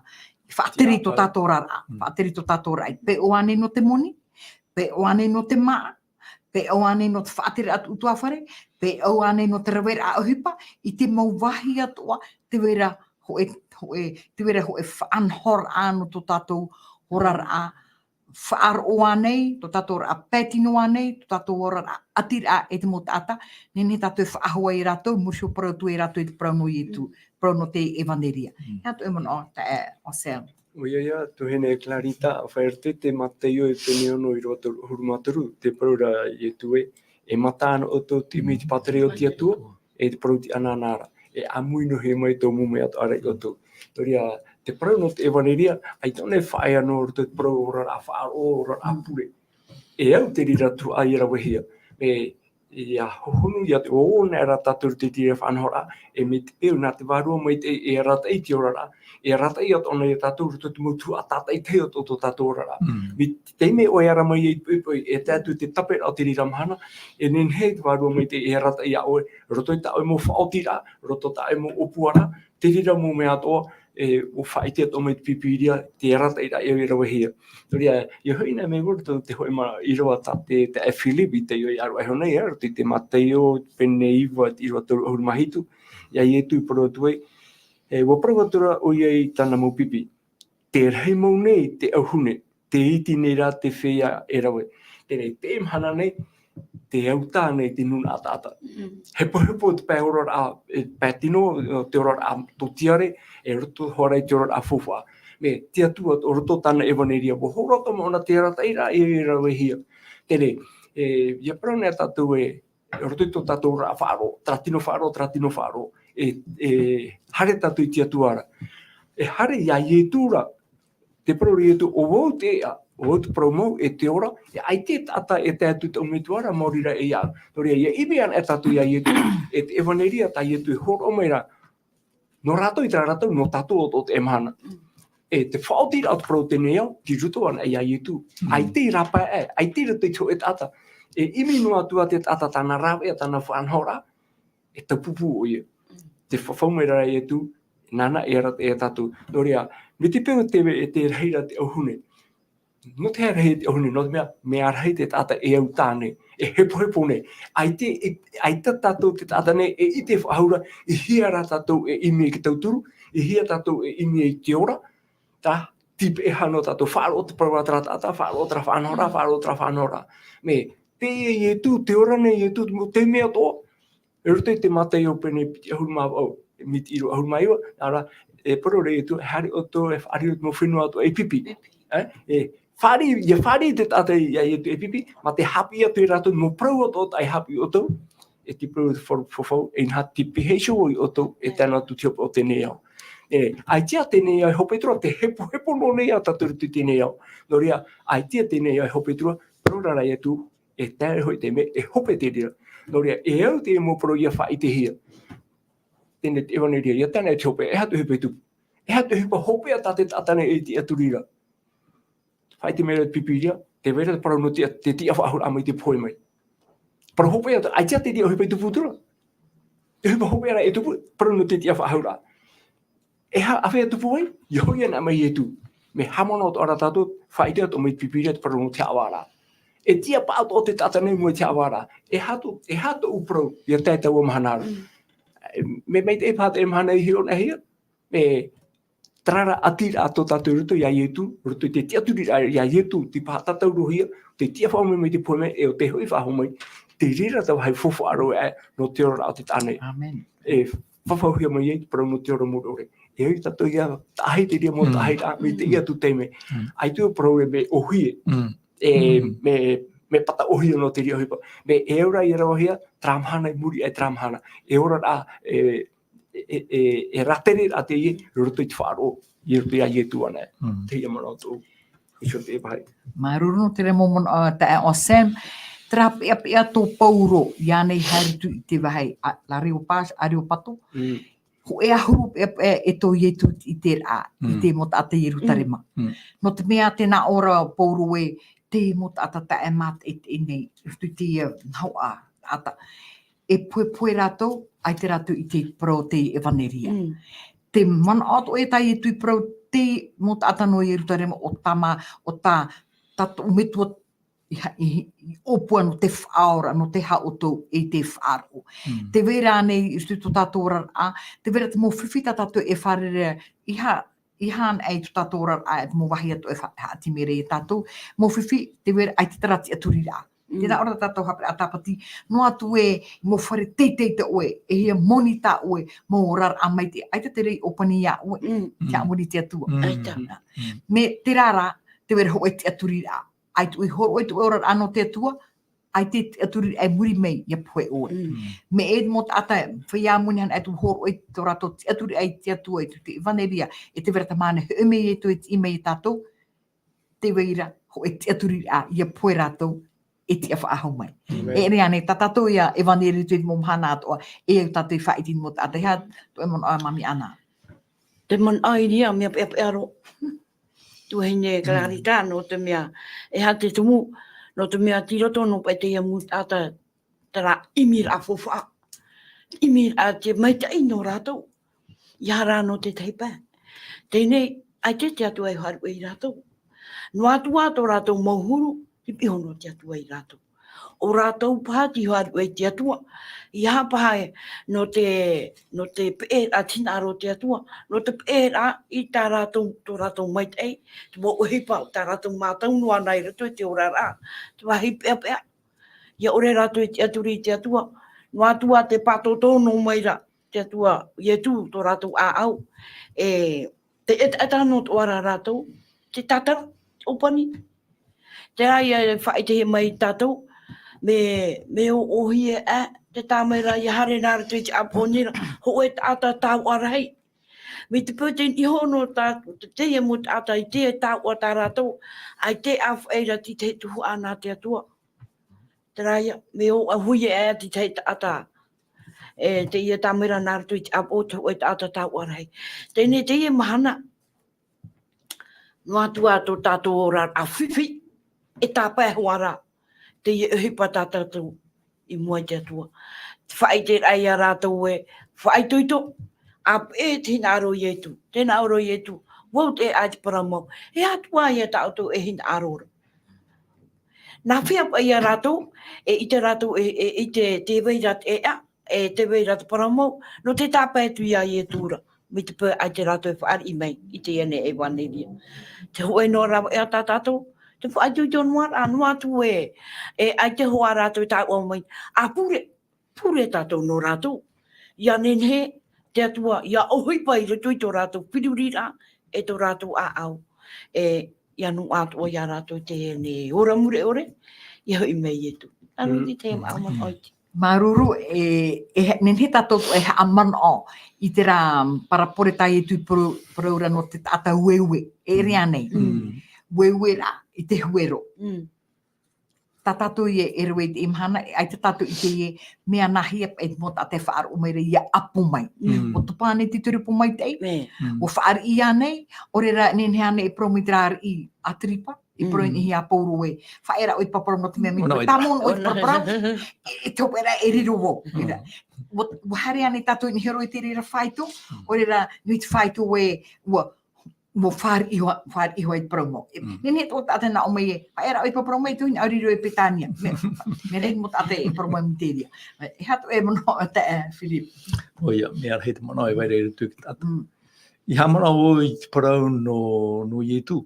whaatiri to tātou rara, whaatiri to tātou rai. Pe o ane no te moni, pe o ane no te maa, pe o ane no te whaatiri atu utuawhare, pe o ane no te rawera a OHIPA, i te mau wahi atua, te wera hoe whaanhor anu to tātou horar a whaaro anei, to tātou a pētino anei, to tātou horar a atira e te mo tata, nene tātou whaahua i ratou, mursio parau tu i ratou i te parau no i tu, parau no te Evanelia. Ia tu e mana o te o sel. Oia, tuhene clarita a whaerte te Mataio e peneono i roto hurumataru, te paraura i tue, e matano o tō timi te patere o te atua, e te parau ti ananara, e amuino he mai tō mume atu arei o tō. Toria, te parau no te Evanelia, ai tōne whae anō roto te parau ora a whaaro ora a pure. E au te rira tu a irawahia, ia hohonu ia te oona e rata turu te tira whanhora, e me te peo nā te wārua mai te e rata i te orara, e rata i at ona e tātou ruto te mautu a tata i te o tō tātou orara. Me teime o e ara mai e tātou te tape o te rira mahana, e nen hei te wārua mai te e rata i a oe, roto i ta oe mo whaotira, roto ta oe mo opuara, te rira mo me atoa, o whaite at o mai te pipiria, te rata i ra e rawahia. Toria, i hoina me roto te hoi ma i roa ta te Philip i te i aro e honei aro, te Mataio, Peneiva, i roa tōru ahuru mahitu, ia i etu i paro tuai, wa parawatura o iei tāna mau pipi. te reimo nei te ahune, te iti nei rā te feia e rawe. Tēnei te mhana nei, te auta nei te nuna atata. Hepo te pai oror a patino, te oror a totiare, e roto horai te oror a fufua. Me te atua o roto tana Evanelia, bo horoto mauna te rata ira e reirahia. Tēnei, ia praune a tatou roto i tō tatou rā Faaroo, tratino Faaroo, hare tatou i te atuara. E hare ia tura, te pro Iesu o wau te ea, o wau te promo e te ora, e ai te tata e te atu te umetuara maurira e ia. Toria ia iwi ana e tatu ia Iesu, e te Evanelia ta Iesu e horo meira, no rato i tā rato, no tatu o te emhana. E te whaotira o te pro te neo, ki ruto ana ia Iesu. Ai te rapa ai te rato i tō e tata. E imi noa tua te tata tāna rawe, tāna whanhora, e te pupu o ia. Te whawhaumera Iesu, nana e rata e tatu. Toria, me te pēo tewe e te reira te ohune. No te reira te ohune, no te mea reira te tata e au tāne, e hepo ne. Ai te tatou te tata ne, e i te whahaura, i hia rā tatou e imi e ki tauturu, i hia tatou e imi e te ora, ta tipe e hano tatou, Faaroo te parau tra tata, Faaroo tra whanhora, Faaroo tra whanhora. Me, Teie Iesu, te ora ne Iesu, te mea tō, e roto i te Mataio pene piti ahuruma au, miti iro ahuruma iwa, ara, e poro rei tu hari o to e hari o mo whenua atu e pipi. Whari te tata ia e tu e pipi, ma te hapi atu i rato mo prau o to ai hapi o to, e ti prau whawhau, e nha ti piheisho o to e tēnā tu tiopa o te neo. Ai tia te neo e hopetura, te hepo no nea taturu tu te neo. Noria, ai tia te neo e hopetura, prora rai atu, e tēre hoi te me, e hope te rira. Noria, e au te mo prau ia whai te hia. Tēnei te Evanelia, ia tēnei te hope, e hatu hepe tu. E hatu hepe hope a tate tatane e te aturira. Whai te mera pipiria, te vera te parau no te tia whaahura amai te poe mai. Parau hope a, ai tia te tia hepe tu putura. Te hepe hope ara e tupu, parau no te tia whaahura. E ha awhea tupu ai, i hoi ana mai e tu. Me hamona o to ara tato, whai te ato mai pipiria te parau no te awara. E tia pāto o te tatane mo te awara. E hatu uprau, ia tētau o mahanara. Me mei te pāta e mahana i hio na hia, me trara atira ato tātou ruto ia Iesu, ruto i te tia turi ia Iesu, te pātatau rohia, te tia whaume me te poeme, e o te hoi whahomai, te rira tau hai whawhaaro e no te ora o te tāne. Amen. E whawhauhia mai e, parau no te ora murore. E hoi tātou ia, tahi te ria mo tahi rā, me te ia tu teime. Ai tu parau e me ohie, me pata ohi no te ria hipa. Me e ora i reirahia, tramhana i muri e tramhana. E ora rā, e ratere a Teie, roto i te Faaroo, i roto i a Iesu ana. Teie mana o tō, i so te pai. Maruru te remo mon te o Sam, trapi api a tō pauro, ia nei haritu i te wahai, la reo pās, a reo pato. Ho e ahuru e tō Iesu i te rā, i te mota ata i rutarema. No te mea tēnā ora pauro e, te mota ata ta e mat e nei, tu te haua ata. E poe rato, ai te rato i te pro te Evanelia. Te mana ato e tai e tui pro te mota ata no i rutarema o tama, o tā, tato umetua i opua no te whaora, no te haoto e te Faaroo. Te vera nei, i stu tātora a, te vera te mo whiwhita tato e wharere i han ai tu tātora a mo wahi ato e hati mere e tātou, mo whiwhi te vera ai te tarati aturi rā. Tēnā ora tātou Haapiiraa Sabati, no atu e mo whare teitei te oe, e hia monita oe, mo rar amai te, ai te rei opani ia oe, te amuri te atua. Me te rara, te vera ho e te aturi rā. Ai tu i horo e tu ora ano te atua, ai te aturi ai muri mei ia poe oe. Me e mo ata feia muni han ai tu horo e te rato te aturi ai te atua e tu te Evanelia, e te vera tamane he me e tu e te ime i tātou, te veira ho e te aturi a ia poe rato e te awhaahau mai. E rea nei, ta tātou ia Evanelia tu e mo mhana atoa, e au tātou i whaitin mo tātou, hea tu e mon oa mami ana. Te mon ai ria mea pe aro. Tu hine clarita no te mea e ha te tumu no te mea tiroto no pe te imu ata tara imir a fofa. Imir a te maita ino rato. Iara no te teipa. Tēnei, ai te atua i haru i rato. No atua to rato mohuru, i pihono te atua i rato. O rātou pāti haru e te atua. I hapahae no te pēr a hinaaro te atua. No te pēr a i tā rātou, tō rātou maitei. Te mo OHIPA o tā rātou mātau noa nei rato e te ora rā. Te wahi pēr pēr. Ia ore rātou e te aturi te atua. No atua te pātotō no maira te atua. Iesu tō rātou a au. Te eta no tō ara rātou. Te tatara, opani. Te aia e whaite he mai tātou. Me o ohi e te tāmaira i hare nāra tui te aponira. Ho e tāta tāu arahi. Me te pūten i hono tātou. Te teie mo tāta i te tāu a tā rātou. Ai te awhaeira ti te Tuhaa nā te atua. Te raia, me o a hui e ti te tāta. Te ia tāmaira nāra tui te aponira. Ho e tāta tāu arahi. Tēne te ia mahana. No atua tō tātou ora a whiwhi. E tāpai hoara. Te ia OHIPA tātou i mua te atua. Whai te rai a rātou e whai tuito. A e te hinaaro Iesu. Tēnā oro Iesu. Wau te aiti paramau. E atua ia tātou e hinaaro. Nā whia pa ia rātou. E i te rātou i te weirat e a. E te weirat paramau. No te tāpai tu ia Iesu. Me te pē ai te rātou e whaari i mei. I te ene Evanelia. Te hoe no rawa e a tātou. Te whaai tui tō noa, noa tu ai te hoa rātou e tāu au mai. A pure tātou no rātou. Ia nenhe, te atua, ia OHIPA i tui tō rātou, pirurira e tō rātou a au. Ia nu atua ia rātou te ne ora mure ore, ia hoi mei e tu. Anu di te maaman oiti. Maruru nenhe tātou e haaman o i te rā parapore tai e tui paraura no te tata ueue, e rea nei. Ueue rā. I te huero. Tā tātou i e roi te imhana, ai te tātou i te ie mea nahia e mo tā te Faaroo meira i a apu mai. O tupane te turipu mai tei. O Faaroo i anei, ore ra nene ane e promitrāri i atripa, i proin i a pauru e. Whaera oi papara no te mea mito. Tamon oi papara, e te opera e riro wo. Wahare ane tātou ni hero i te reira whaitu, ore ra nui te whaitu e mo whaar iho i promo. Nene tō tāte na o mai e, whaera oi papromo e tuin auriro e Petania. Me rei mo tāte e promo e miteria. E hatu e mono te Filip. Oia, mea rei te mono e waire e tuki tāta. I hamana o i Parau no Iesu.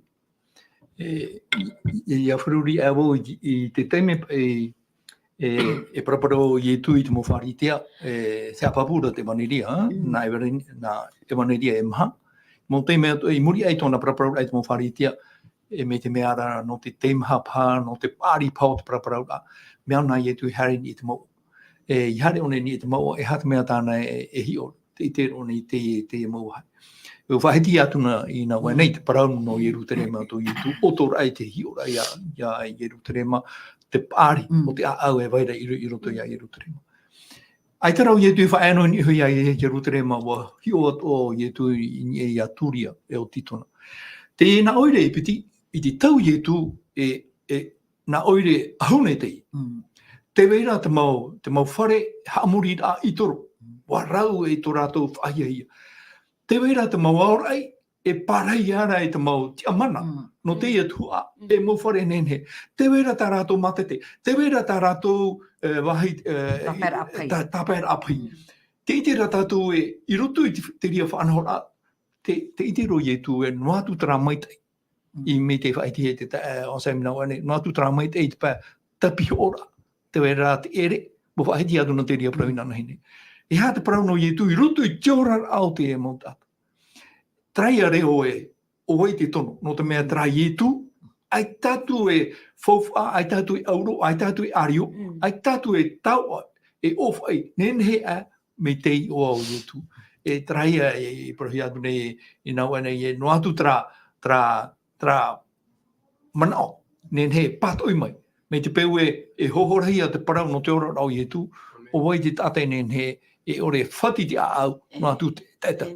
I a whururi e o i te teime e paraparo Iesu i te mo wharitea se apapura te Evanelia, na Evanelia e maha. Mo te mea i muri ai tōna paraparau ai te mo wharitea me te meara no te teimha pā, no te pāri pāo te paraparau a mea nā Iesu i hare ni te mau. I hare one ni te mau e hata mea tāna e hio, te ite one i te mau hai. E whahiti atuna i nā wai nei te parau no Ierutarema tō Iesu, o tō rai te hio rai a Ierutarema, te pāri o te au e waira i roto i a Ierutarema. Ai te rau Iesu i whaeno ni hui a Ierutarema wa hio o Iesu i a turia e o titona. Te nā oire i piti, i te tau Iesu nā oire ahune tei. Te weira te mau whare haamuri a itoro, wa rau e tō rātou whaiaia. Te weira te mau aorai e parai ara e te mau tia mana, no Teie Tuhaa, e mau whare nenhe. Te weira tā rātou matete, te weira tā rātou tāpera apai. Te ite rā tātou i roto i te ria whanahora, te ite ro Iesu e noatu tara maitai. I me te whaiti e te o semina wane, noatu tara maitai te pā tapi ora. Te weira te ere, mo whaiti atu no te ria prauna hine. E hā te parau no Iesu i roto i tiora au te e mau tātou. Trai a reo o wai te tono, no te mea trai Iesu, ai tātou e whauwha, ai tātou e auro, ai tātou e ario, ai tātou e tau e ofai, nenhe a me tei o au Iesu. E trai a e prohi atu nei i nau ane e no atu tra manao, nenhe patoi mai. Me te peu e hohorahia te parau no te ora au Iesu, o wai te tātai nenhe e ore whati te au no atu te teta.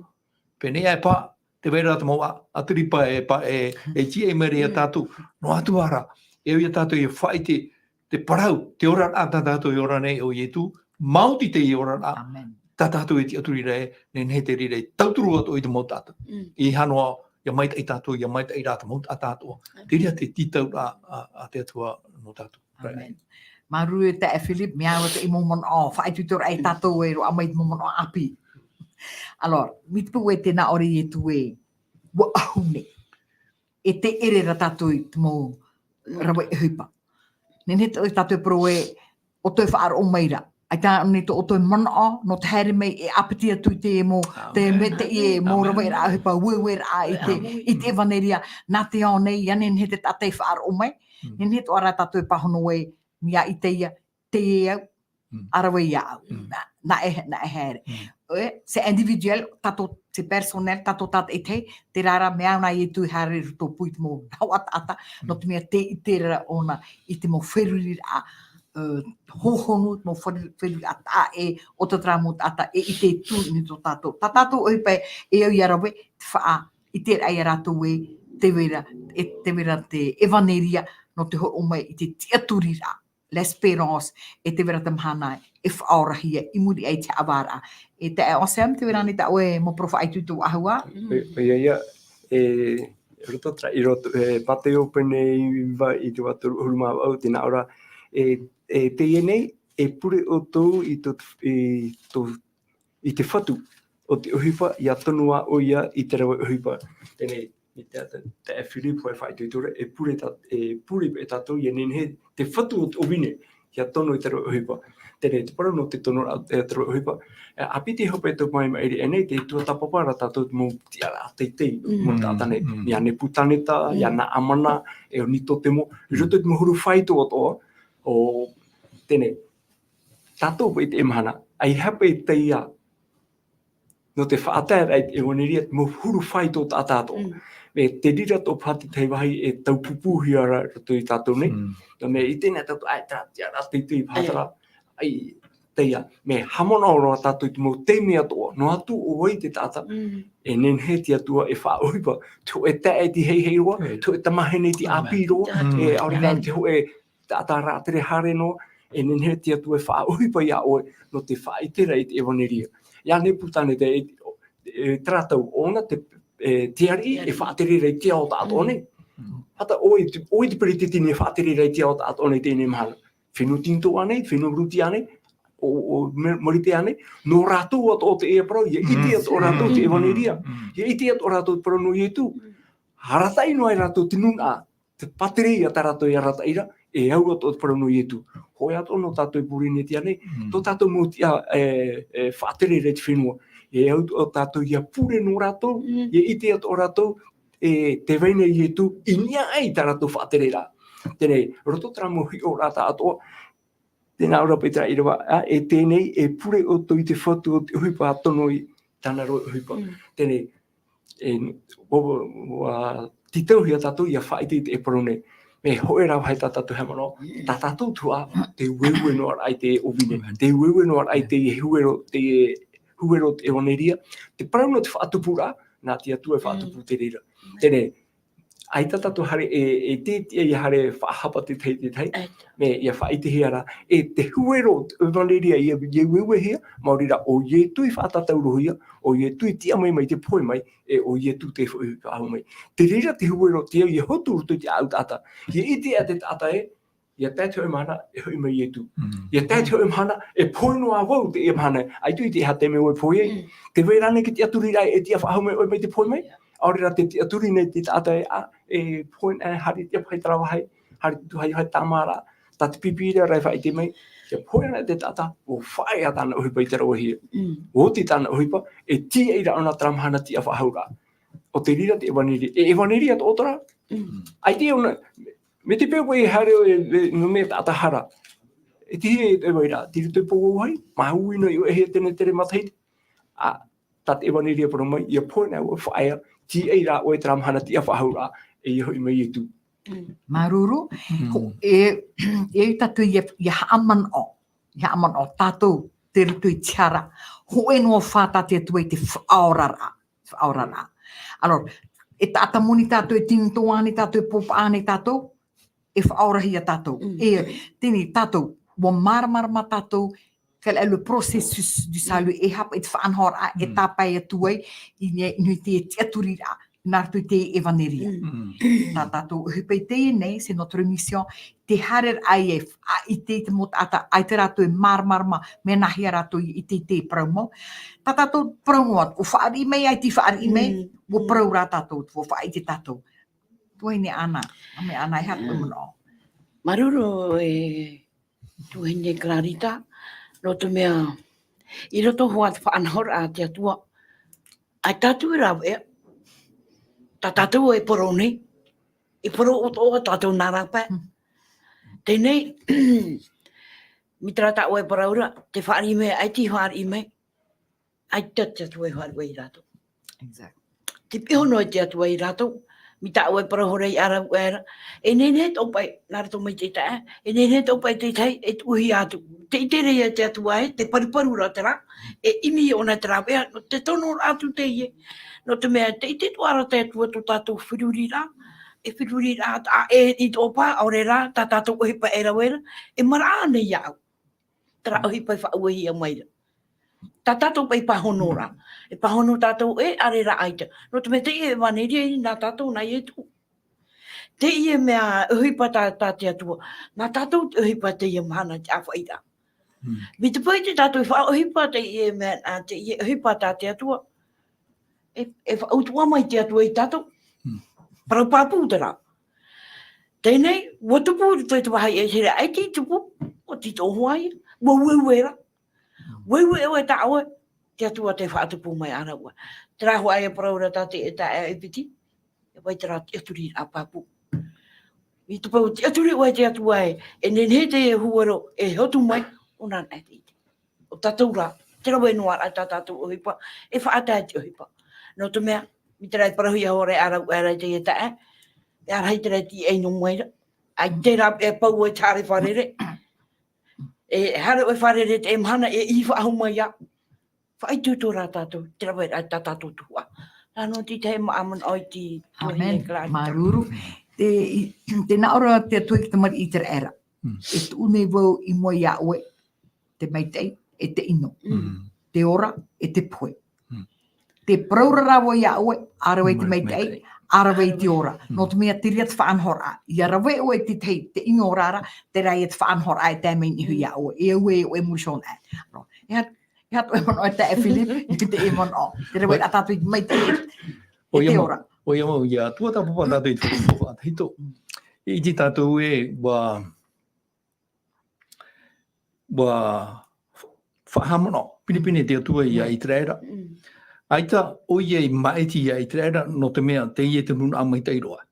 Pene e pā, te weira te mau atiripa e tia e mere a tātou, no atu ara, e oi a tātou e whai te parau, te ora a tātou e ora nei o Iesu, mauti te i ora a, tā tātou e ti aturira e, nenhe te rire, tauturu atu i te mau tātou. I hanoa, ia maita i tātou, ia maita i rāta mau a tātou. Te ria te titau a te atua no tātou. Amen. Maru te e Philip, mea o te i momon o, whae tutor ai tatou e ro amai momon o api. Alors, mitpu e tēnā ori e tu e, wa ahune. E te ere ra tatou i te mō rawa e huipa. Nen he tatou pro e, o toi whaaro o meira. Ai tā ni to o toi mana o, no te haere mei e apiti atu i te e mō, te me te e mō rawa e ra huipa, uewe ra i te Evanelia, nā te ao nei, ia nen he te tatei whaaro o mei. Nen he to ara tatou e pahono e, mia i Teie, Teie au, arawa i au. Na e haere. Se individual, tato se personnel, tato tata e te rara mea una i tu haere ruto pui te mō ata, no te mea te i te rara ona i te mō wheruri a hohonu, mō wheruri a ta e o te tramu ata e i te tu ni to tato. Ta tato OHIPA e au i arawe, te wha i te ai arato e te wera te Evanelia, no te ho o mai i te tiaturira, l'espérance, e te wera tamahana e whaorahia, i muri ai te awara. E te awesome, te wera ni ta oe mo profa ai tutu ahua. Ia, roto tra, i roto, Mataio pene i te watu huruma au, tēnā ora, Teie nei, e pure o tō i te whatu o te OHIPA, ia tonua o ia i te rawa OHIPA. Tēnei, i te Philip hoi whai tuitura, e pure e tātou, ia nenhe, te whatu o vine, ia tono i te rawa OHIPA. Tēnei, te parau no te tono i te rawa OHIPA. Apiti hope tō mai mairi, e nei, te tuatapapa tātou mō tiara teitei, mō tātane, ia ne putaneta, ia na amana, e o nito te mō, i roto te mohuru whai tō toa, o tēnei, tātou pa i te emahana, ai hape teia, no te whaatea ai e waneria, mo huru whai tō tātātou. Me te rira tō pati tei wahi e tau pupuhi ara rato i tātou nei. Me i tēnei tātou, ai tātia rati tui pātara, ai teia, me hamona o roa tātou i te mō te mea toa, no atu o wai te tāta, e nen he te atua e wha OHIPA, te ho e tae ti hei hei roa, te ho e tamahine ti api roa, e aurera te ho e tāta rātere hare noa, e nen he te atua e wha OHIPA ia oe, no te wha i tera i te Evanelia. Ia ne putane te tratau ona te tiari e whaatere rei te ao tātou nei. Hata oi te periti tine e whaatere rei te ao tātou nei tēnei mahana. Whenu tinto anei, whenu ruti anei, o morite anei, no rātou at o te ea parau, ia iti at o rātou te Evanelia, ia iti at o rātou te parau no Iesu. Haratai no ai rātou tinun a, te patere ia tā rātou i arataira, e au at o te parau no Iesu. Hoi ato no tātou i purine ti anei, tō tātou mō tia whaatere rei te whenua. E au o tātou ia pure no rātou, ia iti at o rātou, te veine i Iesu, i nia ai tā rātou whaatere rā. Tēnei, roto tramo hi o rāta atoa, tēnā ora petra Irava, e tēnei, e pure o tō i te whatu o te OHIPA atono i tāna roi OHIPA. Tēnei, titauhia tātou ia whaiti te e parone, me hoe rau hai tātou hamano, tā tātou Tuhaa, te uewe no ar ai te ovine, te uewe no ar ai te huero te Evanelia, te parau no te whaatupura, nā te atua e whaatupu te reira. Tēnei, ai tātou hare e te i hare whahapa te tei, me ia whaiti hiara, e te huero Evanelia ia uewe hea, maurira o Iesu i whaatatau rohia, o Iesu i tia mai mai te poi mai, e o Iesu te whaau mai. Te reira te huero te au, ia hotu rutu te au tata, ia iti a te tata e, ia tātou e mahana e hui mai Iesu. Ia tātou e mahana e poi no a wau te e mahana, ai tui te hate me oi poi ei, te weirane ki te aturirai e tia whahau mai oi mai te poi mai, aurera te aturi nei te tata e poi hari te pai tarawahai, hari tu hai tamara, ta te pipira rai whai te mai, ia poi ana te tata, o whae a tāna OHIPA i te rawahia. O te tāna OHIPA, e tia ira ona tramahana tia whahaura. O te rira te Evanelia, e Evanelia te otora, ai te ona, me te pewa i hare no me tata hara, e te hea e waira, tiri te pōu hai, mahuina i o e hea tene tere mataiti, ta te Evanelia para mai, ia poi nā o whaea, ti eira o e tramahana tia whahaura, e iho i mai Iesu. Maruru, e tatu ia haaman o tātou te rutu i tiara, ho e noa whāta te atu e te whaorara. Alors, e tāta moni tātou e tintoani tātou e popaane tātou, e whaorahia tātou. E tini tātou, wa marama tātou, quel est le processus du salut, e hapa e te whaanhora, e tāpai atu ai, i nui te aturira, Nartu te Evanelia. Tā tātou uhipa Teie nei, c'est notre mission. Te harer ai i te mot ata, ai te rātou e marmarma, me nahi rātou i te promo. Tā tātou promo at, o whaari mei, ai ti whaari mei, o prau rā tātou, o whaai te tātou. Tuaine ana, ame ana e hapa mano. Maruru tuaine Clarita, no te mea, i roto hoa te whaanahor a te atua. Ai tātou i rawa ea. Tā tātou e poro nei. I poro o toa tātou nārapa. Tēnei, mitra tātou e paraura, te whaari me, ai ti whaari me, ai te atua e whaari wei rātou. Exact. Te pihono e te atua i rātou, mi tātou e parahorei arau era. E nene taupai, nārato mai te tae, e nene taupai te tai, e tuhi atu. Te itere e te atua e, te pariparu rā te rā, e imi o nā te rā wea, no te tono atu Teie. No te mea, te ite tuara te atua tō tātou whiruri rā, e whiruri rā, e i tō pā, aure rā, tā tātou OHIPA e rawera, e mara nei au. Tara OHIPA i whauahi a maira. Tā tātou pai pahono rā. E pahono tātou e are rā aita. No te mea Teie Evanelia i nā tātou nai e tū. Teie mea OHIPA tā te atua. Nā tātou OHIPA Teie mahana te awhaira. Mi te pai te tātou i wha OHIPA Teie mea Teie OHIPA tā te atua. E whautua mai te atua i tātou. Parau pāpū te rā. Tēnei, watupu toi te wahai e sere, ai ti tupu, o ti tōhu ai, wauwera. Wauwera e tā aue, te atua te whaatupu mai ana ua. Te rā hoa e paraura tā te e tā e piti, e wai te rā te aturi a pāpū. I te pau te aturi wai te atua e nenhe te e huaro e hotu mai, o nā nai te ite. O tātou rā, te rawa e noa a tā tātou OHIPA, e whaatai te OHIPA. No te mea, mi te rai parahui a hore arau e te e tae, e arhai te rai ti e no mueira. Ai te rā e pau e tāre wharere. E hara e wharere te e mhana e iwa ahu mai a. Whai tūtō rā tātou, te rawa e tā tātou Tuhaa. Nāno ti te maaman oi ti tuahine Clarita. Maruru. Te naora te tui ki te mari i te era. E tu une wau i moi a oe, te maitei, e te ino. Te ora, e te poe. Te praura rawa i a oe, arawai te maitei, arawai te ora. No te mea te ria te whaanhora. I arawai oe te ino rara, te rai e te whaanhora e te mei nihu i a oe. E ue oe mushon e. E hatu e mono e te e Philip, i te e mono. Te rawai a tātou i maitei e te ora. O ia mau, ia tuatapapa tātou i tuatapapa hito. I te tātou e whahamono, pinipine te atua ia i te reira. Aita o ia i maiti ia i te reira, no te mea Teie te nuna amaitei roa.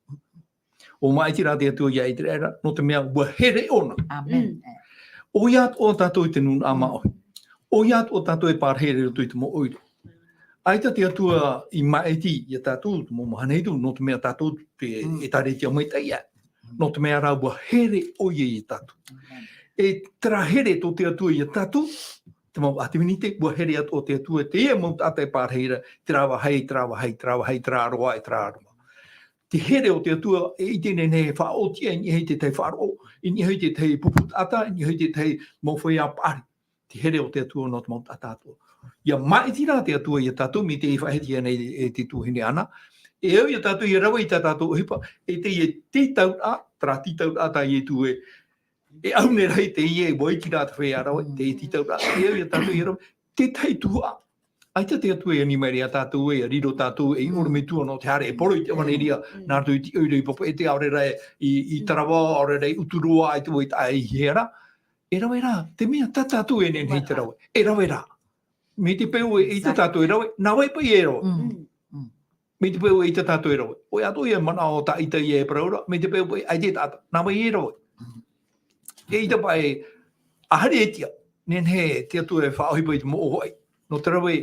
O maiti rā te atua ia i te reira, no te mea ua here ona. Amen. O ia o tātou i te nuna ama oi. O ia o tātou e pārhere roto i te mo oiro. Aita te atua i maiti ia tātou, mo mahaneitu, no te mea tātou e tare te amaitei ia. No te mea rā ua here o ia i tātou. E tera here to te atua ia tātou, te mau atiminite, ua here ato o te atua, te ia mau tātai pārheira, te rāwa hei, te rāroa, te rāroa. Te here o te atua, e i tēnei nei whaotia, i ni hei te tei Faaroo, i ni hei te tei puputata, i ni hei te tei mawhai a pāri. Te here o te atua no te mau tātātua. Ia maiti rā te atua ia tātou, mi te i whahetia nei e te tuhine ana. E au ia tātou, i rawa i tātou OHIPA, e te i te tau a, tra ti tau a tā i e tu e, e au ne rai te i e waiki rā te whea rawa, te i ti tau a, e au ia tātou i rawa, te tai Tuhaa. Aita te atua e animeri a tātou e, a riro tātou e orme tua no te hare, e poro i te Evanelia, nā tu i te oirei papa, e te aure rai i tarawa, aure rai uturua, ai tu i tā e hiera. E rawa rā, te mea tātou e nen hei te rawa, e rawa rā. Me te peu e te tātou e rawa, nā wai pai e rawa. Me te peu e te tātou e rawa. O ato ia mana o tā ita i e paraura, me te peu e ai te tātou, nā wai e rawa. E ita pai, ahari e tia, nen he te atu e whaohipa i te mo ohoi. No te rawa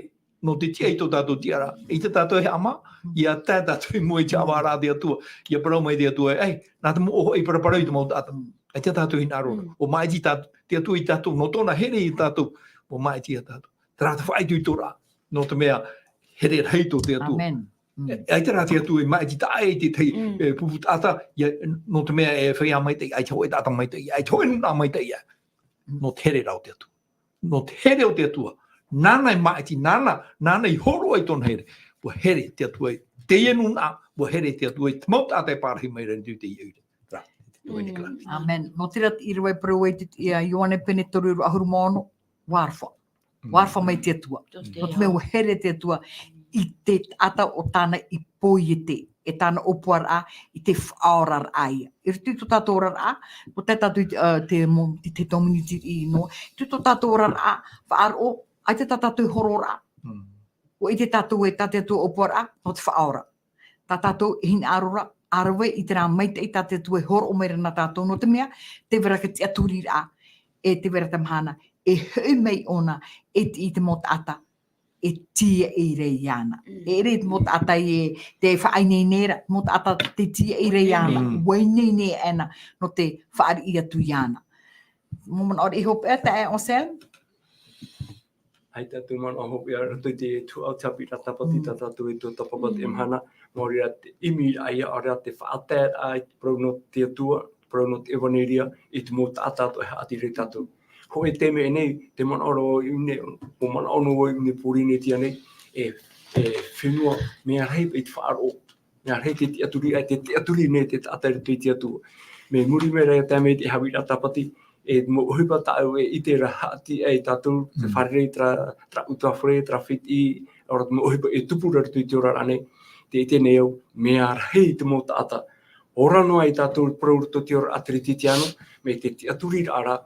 no te tia i tō tātou tiara. E te tātou he ama, ia tā tātou i mua i te awa rā te atua, ia parau mai te atua e, nā te mo ohoi paraparau i te mau tātou. E te tātou hinaaro. O mai ti tātou, te atua i tātou, no tōna here i tātou, o mai ti a tātou. Te rā te whaitu i tura, no te mea here reito te atua. Amen. Ai te rā te atua i mai ti tā e te tei puputata, no te mea e whaia mai te, ai te hoe tāta mai te, ai te hoe nuna mai te ia. No te here rau te atua. No te here o te atua. Nāna i mai ti, nāna i horo ai tōna here. Ua here te atua i Teie nuna, wo here te atua, te mau tātai pārhi mai ren tu te iau. Rā, te wene kala. Amen. No tira i roi proi te Ioane pene toru ahuru mono, warfa. Warfa mai te atua. No te mea here te atua i te ata o tāna i poi e tāna opuar a i te whaorar aia. I rutu to tātou orar a, mo te tātou te community i no, tu to tātou orar a, Faaroo, ai te tātou horor a. O i te tātou e tātou atua opuar a, no te whaora. Tā tātou hinaaro arawe i te rā maita i tātou e hor o meira na tātou no te mea, te vera ka te aturi a, e te vera tamahana, e hui mei ona, e i te mot ata, e Teie i reiana. E re te mot ata i te whainei nera, mot ata te Teie i reiana, wainei ne ana, no te whaari i atu iana. Momon ori i hope e te e o sel? Ai tātou man o hopi a rato te tuatapira tapati tātou e tuatapapa te mhana, mō te imi aia o rea te whaatat ai prau no te atua, prau no te Evanelia, i te mō tātātou e haati rei tātou. Ho e teme e nei, te man oro i ne, o man ono i ne pūrine tia nei, e whenua mea rei i te Faaroo, mea rei te aturi ai, te aturi nei te tātai te atua. Me muri me rea tēmei te Haapiiraa Sabati, e mo OHIPA tau e i te rahati e tātou, te wharerei tra utawhare, tra piti, ora mo OHIPA e tupura tu i te ora ane, te i te neo, mea rei te mō tāta. Ora noa i tātou praurto te ora atiri titi anu, me te aturi ara,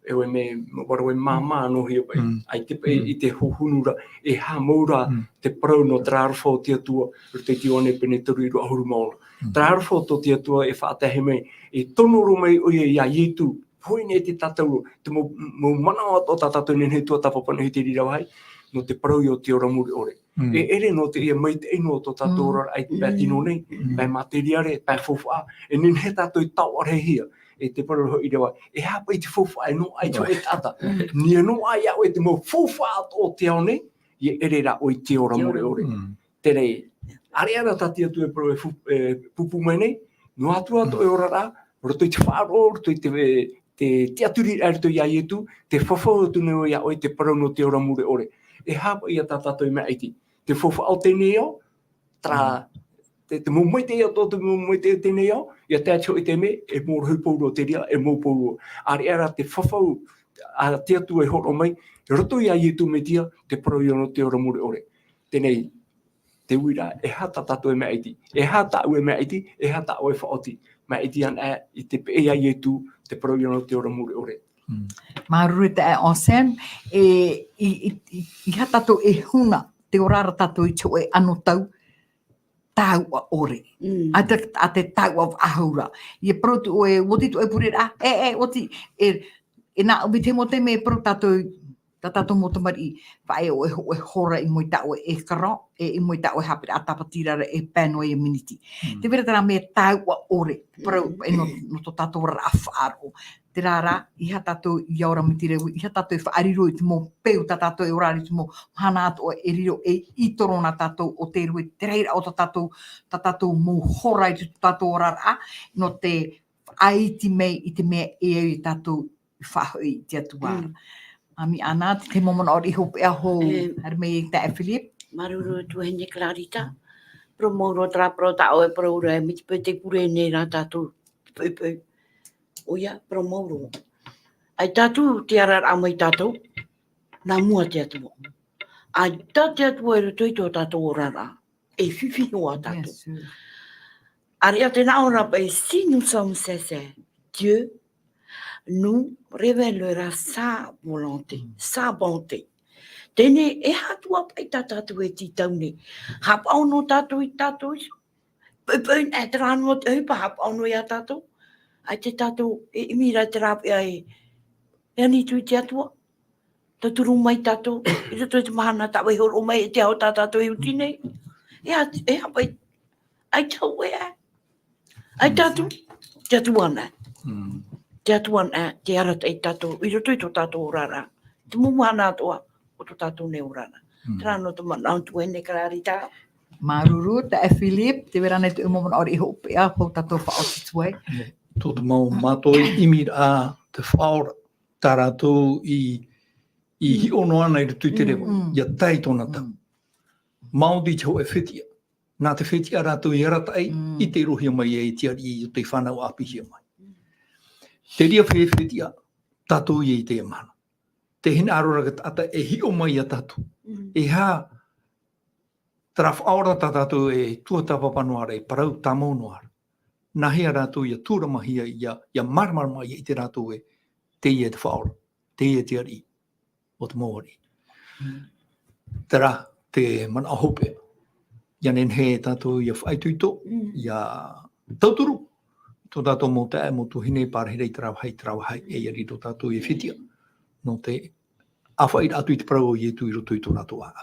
ewe me warawe māmā no hi pai. Ai te i te hohunura e ha maura te prau no trārwhau te atua te tione pene turu i ahuru maona. Trārwhau to te atua e whaatahe mei e tonoro mai oia ia Iesu hoi ne te tatou te mo mana o tatou ne tuatapapa ne te rirawai no te prau i o te ora muri ore. E ere no te ia mai te ino to tatou ora ai te pētino nei, pai materiare, pai fofa, e nin he tatou i tau arehia. E te pararo i rewa, e hapa i te fofa e no ai tau e tata. Nia no ai au e te mo fofa o te ao nei, i ere ra o i te ora more ore. Tere, are ara tati atu e pro e pupu mai nei, no atua to e ora ra, roto i te Faaroo, roto i te aturi arito i Iesu, te fofa o tu neo ia o i te parau no te ora more ore. E hapa i a tatato i mea iti. Te fofa au te neo, tra te mo mai te o te mo mai te neo, ia te ato i te me, e mō rupouro te ria, e mō pouro. Are ara te whawhau, a te atu e horo mai, roto i a Iesu me tia, te parau i ono te ora more ore. Tenei, te uira, e hata tato e mea iti. E hata au e mea iti, e hata au e whaoti. Mea iti an e, i te pe a Iesu, te parau i ono te ora more ore. Maruru te e o sen, i hatato e hunga, te orara tato i tō e ano tau, tau a ore. A te tau of ahura. I e protu o e woti tu e purira, woti, e nā ubi te mo te me pro tato mo te mari, whae o e hora i moi tau e kara, i moi tau e Haapiiraa Sabati e pēno e miniti. Te vera tera me tau a ore, pro e no to tato ora a Faaroo. Te rara, iha tato i aura mitire, iha tato e whaariro i te mo peu tato e orari te mo hana ato e riro e itorona tato o te rui, te reira o tato mo hora i te tato orara, no te aiti mei i te mea e i tato i whahui i te atuara. Ami ana, te momona ori hope a ho, harmei te e Philip. Maruru tuhene Clarita. Pro moro tra pro tau e pro ura e miti pe te pure nei rā tātou pui. Oia, pro moro. Ai tātou te arar amai tātou, nā mua te atua. Ai tā te atua e ruto i tō tātou orara, e whiwhi hoa tātou. Ari a te naora pa e si nous sommes cessés, Dieu nous révélera sa volonté, sa bonté. Tēne e hatua pa i tātou e titau nei. Hapau no tātou i tātou iso. Pui e te rānua te hupa hapau no i a tātou. Ai te tātou e imira te rāpia e anitu i te atua. Ta turu mai tātou. I tato i te mahana tāwai horo mai e te ao tātou i uti nei. E hapa i ai tau e a. Ai tātou, te atua ana. Te atua ana, te arata i tātou. I roto i tō tātou orara. Te mumana atoa o tō tātou ne orara. Te rāno te manau tuene Clarita. Maruru, te e Philip, te vera nei te umomona ori hope a, hou tātou whaoti tuai. Tō te mau mātoi imir a te whaora tarātou i hi ono ana i rutu te rewa, ia tai tōna tau. Māori te ho e whitia, nā te whitia rātou i aratai, i te rohia mai e tia i o te whanau apihia mai. Te ria whitia, tatou i te mana. Te hinaaro raka tata e hio mai a tatou. E hā, tara whaora ta tatou e tuatapapa noara e parau tamau noara. Nā hea rātou i a tura mahia i a marmar mai i te rātou e teie te whaora, teie te ari, o te mōri. Tara te mana ahope, ia nen he tātou i a whaituito, i a tauturu, tō tātou mō te mo tu hine pārhirei tarawahai, e iari tō tātou i whitia, no te awhai atu i te parau o ietu i roto i tō rātou a.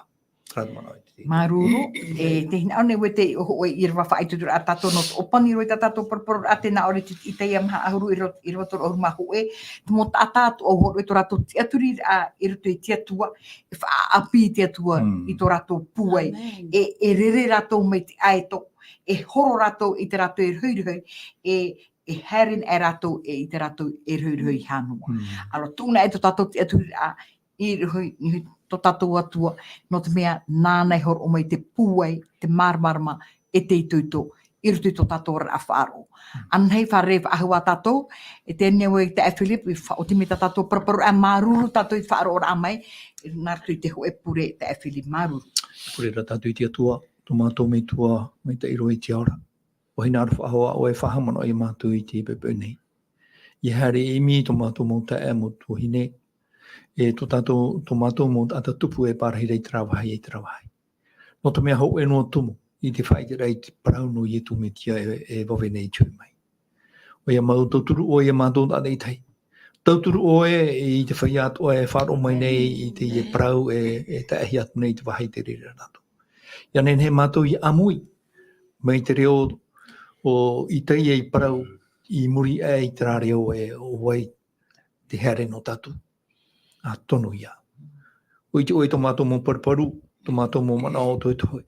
Maruru, te hina ne we te o Irava whaitutura a tatou no opangi roi ta tatou porporo a te na ore i Teie maha ahuru i roto o mahu e, te mo tātātu o horo i tō rātou tiaturi a i roto i tiatua, e whaapi tiatua i tō rātou puai, e rere rātou mai te aeto, e horo rātou i te rātou e rhuirui, e herin e rātou i te rātou e rhuirui hanua. Alo tūna e tō tātou tiaturi a i rhui tō tātou atua, no te mea nānei horo o mai te puai, te marmarama, e te ituito, i rutu tō tātou a Faaroo. Anhei wharewa ahua tātou, e tēnei wei te Philip, o te mita tātou paraparu a maruru tātou i Faaroo ora amai, nā rutu i te hoe pure te Philip maruru. Pure ra tātou i te atua, tō mātou mei tua, mei te iro i te aura. O hinaaro whahoa o e whahamana o i mātou i te pepe nei. I hare i mi tō mātou mō te e mō tuhine, e tō tātou, tō mātou mō ata tupu e pārhirei tarawahai. No te mea hou e noa tumu, i te whai te rei te parau no i tu me tia e vahine i tū mai. O ia mau tauturu o ia mātou da nei tai. Tauturu o i te whai atu o e wharo mai nei i te i parau e te ahi atu nei te wahai te reira rātou. Ia nen he mātou i amui, mai te reo o i Teie i parau i muri e i te rāreo e o wai te here no tātou. A tonu ia. O i te oi tō mātou mō paraparu, tō mātou mō mana o toi toi.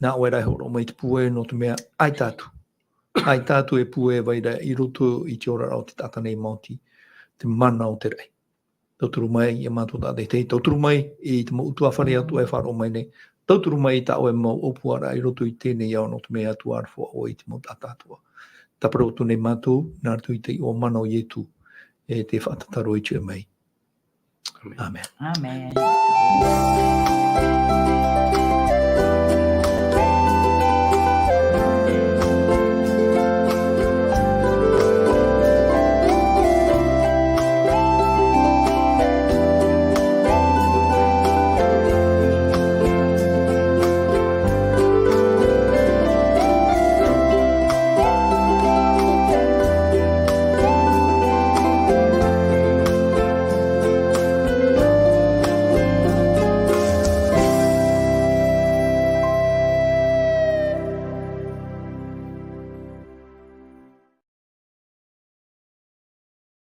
Nā oe rai horo mai te pue no te mea ai tātu. Ai tātu e pue vaira i roto i te ora o te tata nei Māoti, te mana o te rei. Tauturu mai i a mātou tātei tei. Tauturu mai i te mo utua whare atu e wharo mai nei. Tauturu mai i ta oe mau opuara i roto i tēnei au no te mea atu arfua o i te mo tātātua. Taparotu nei mātou, nā ratu i te o mana o Iesu e te whatataro i tue mai. Amen. Amen.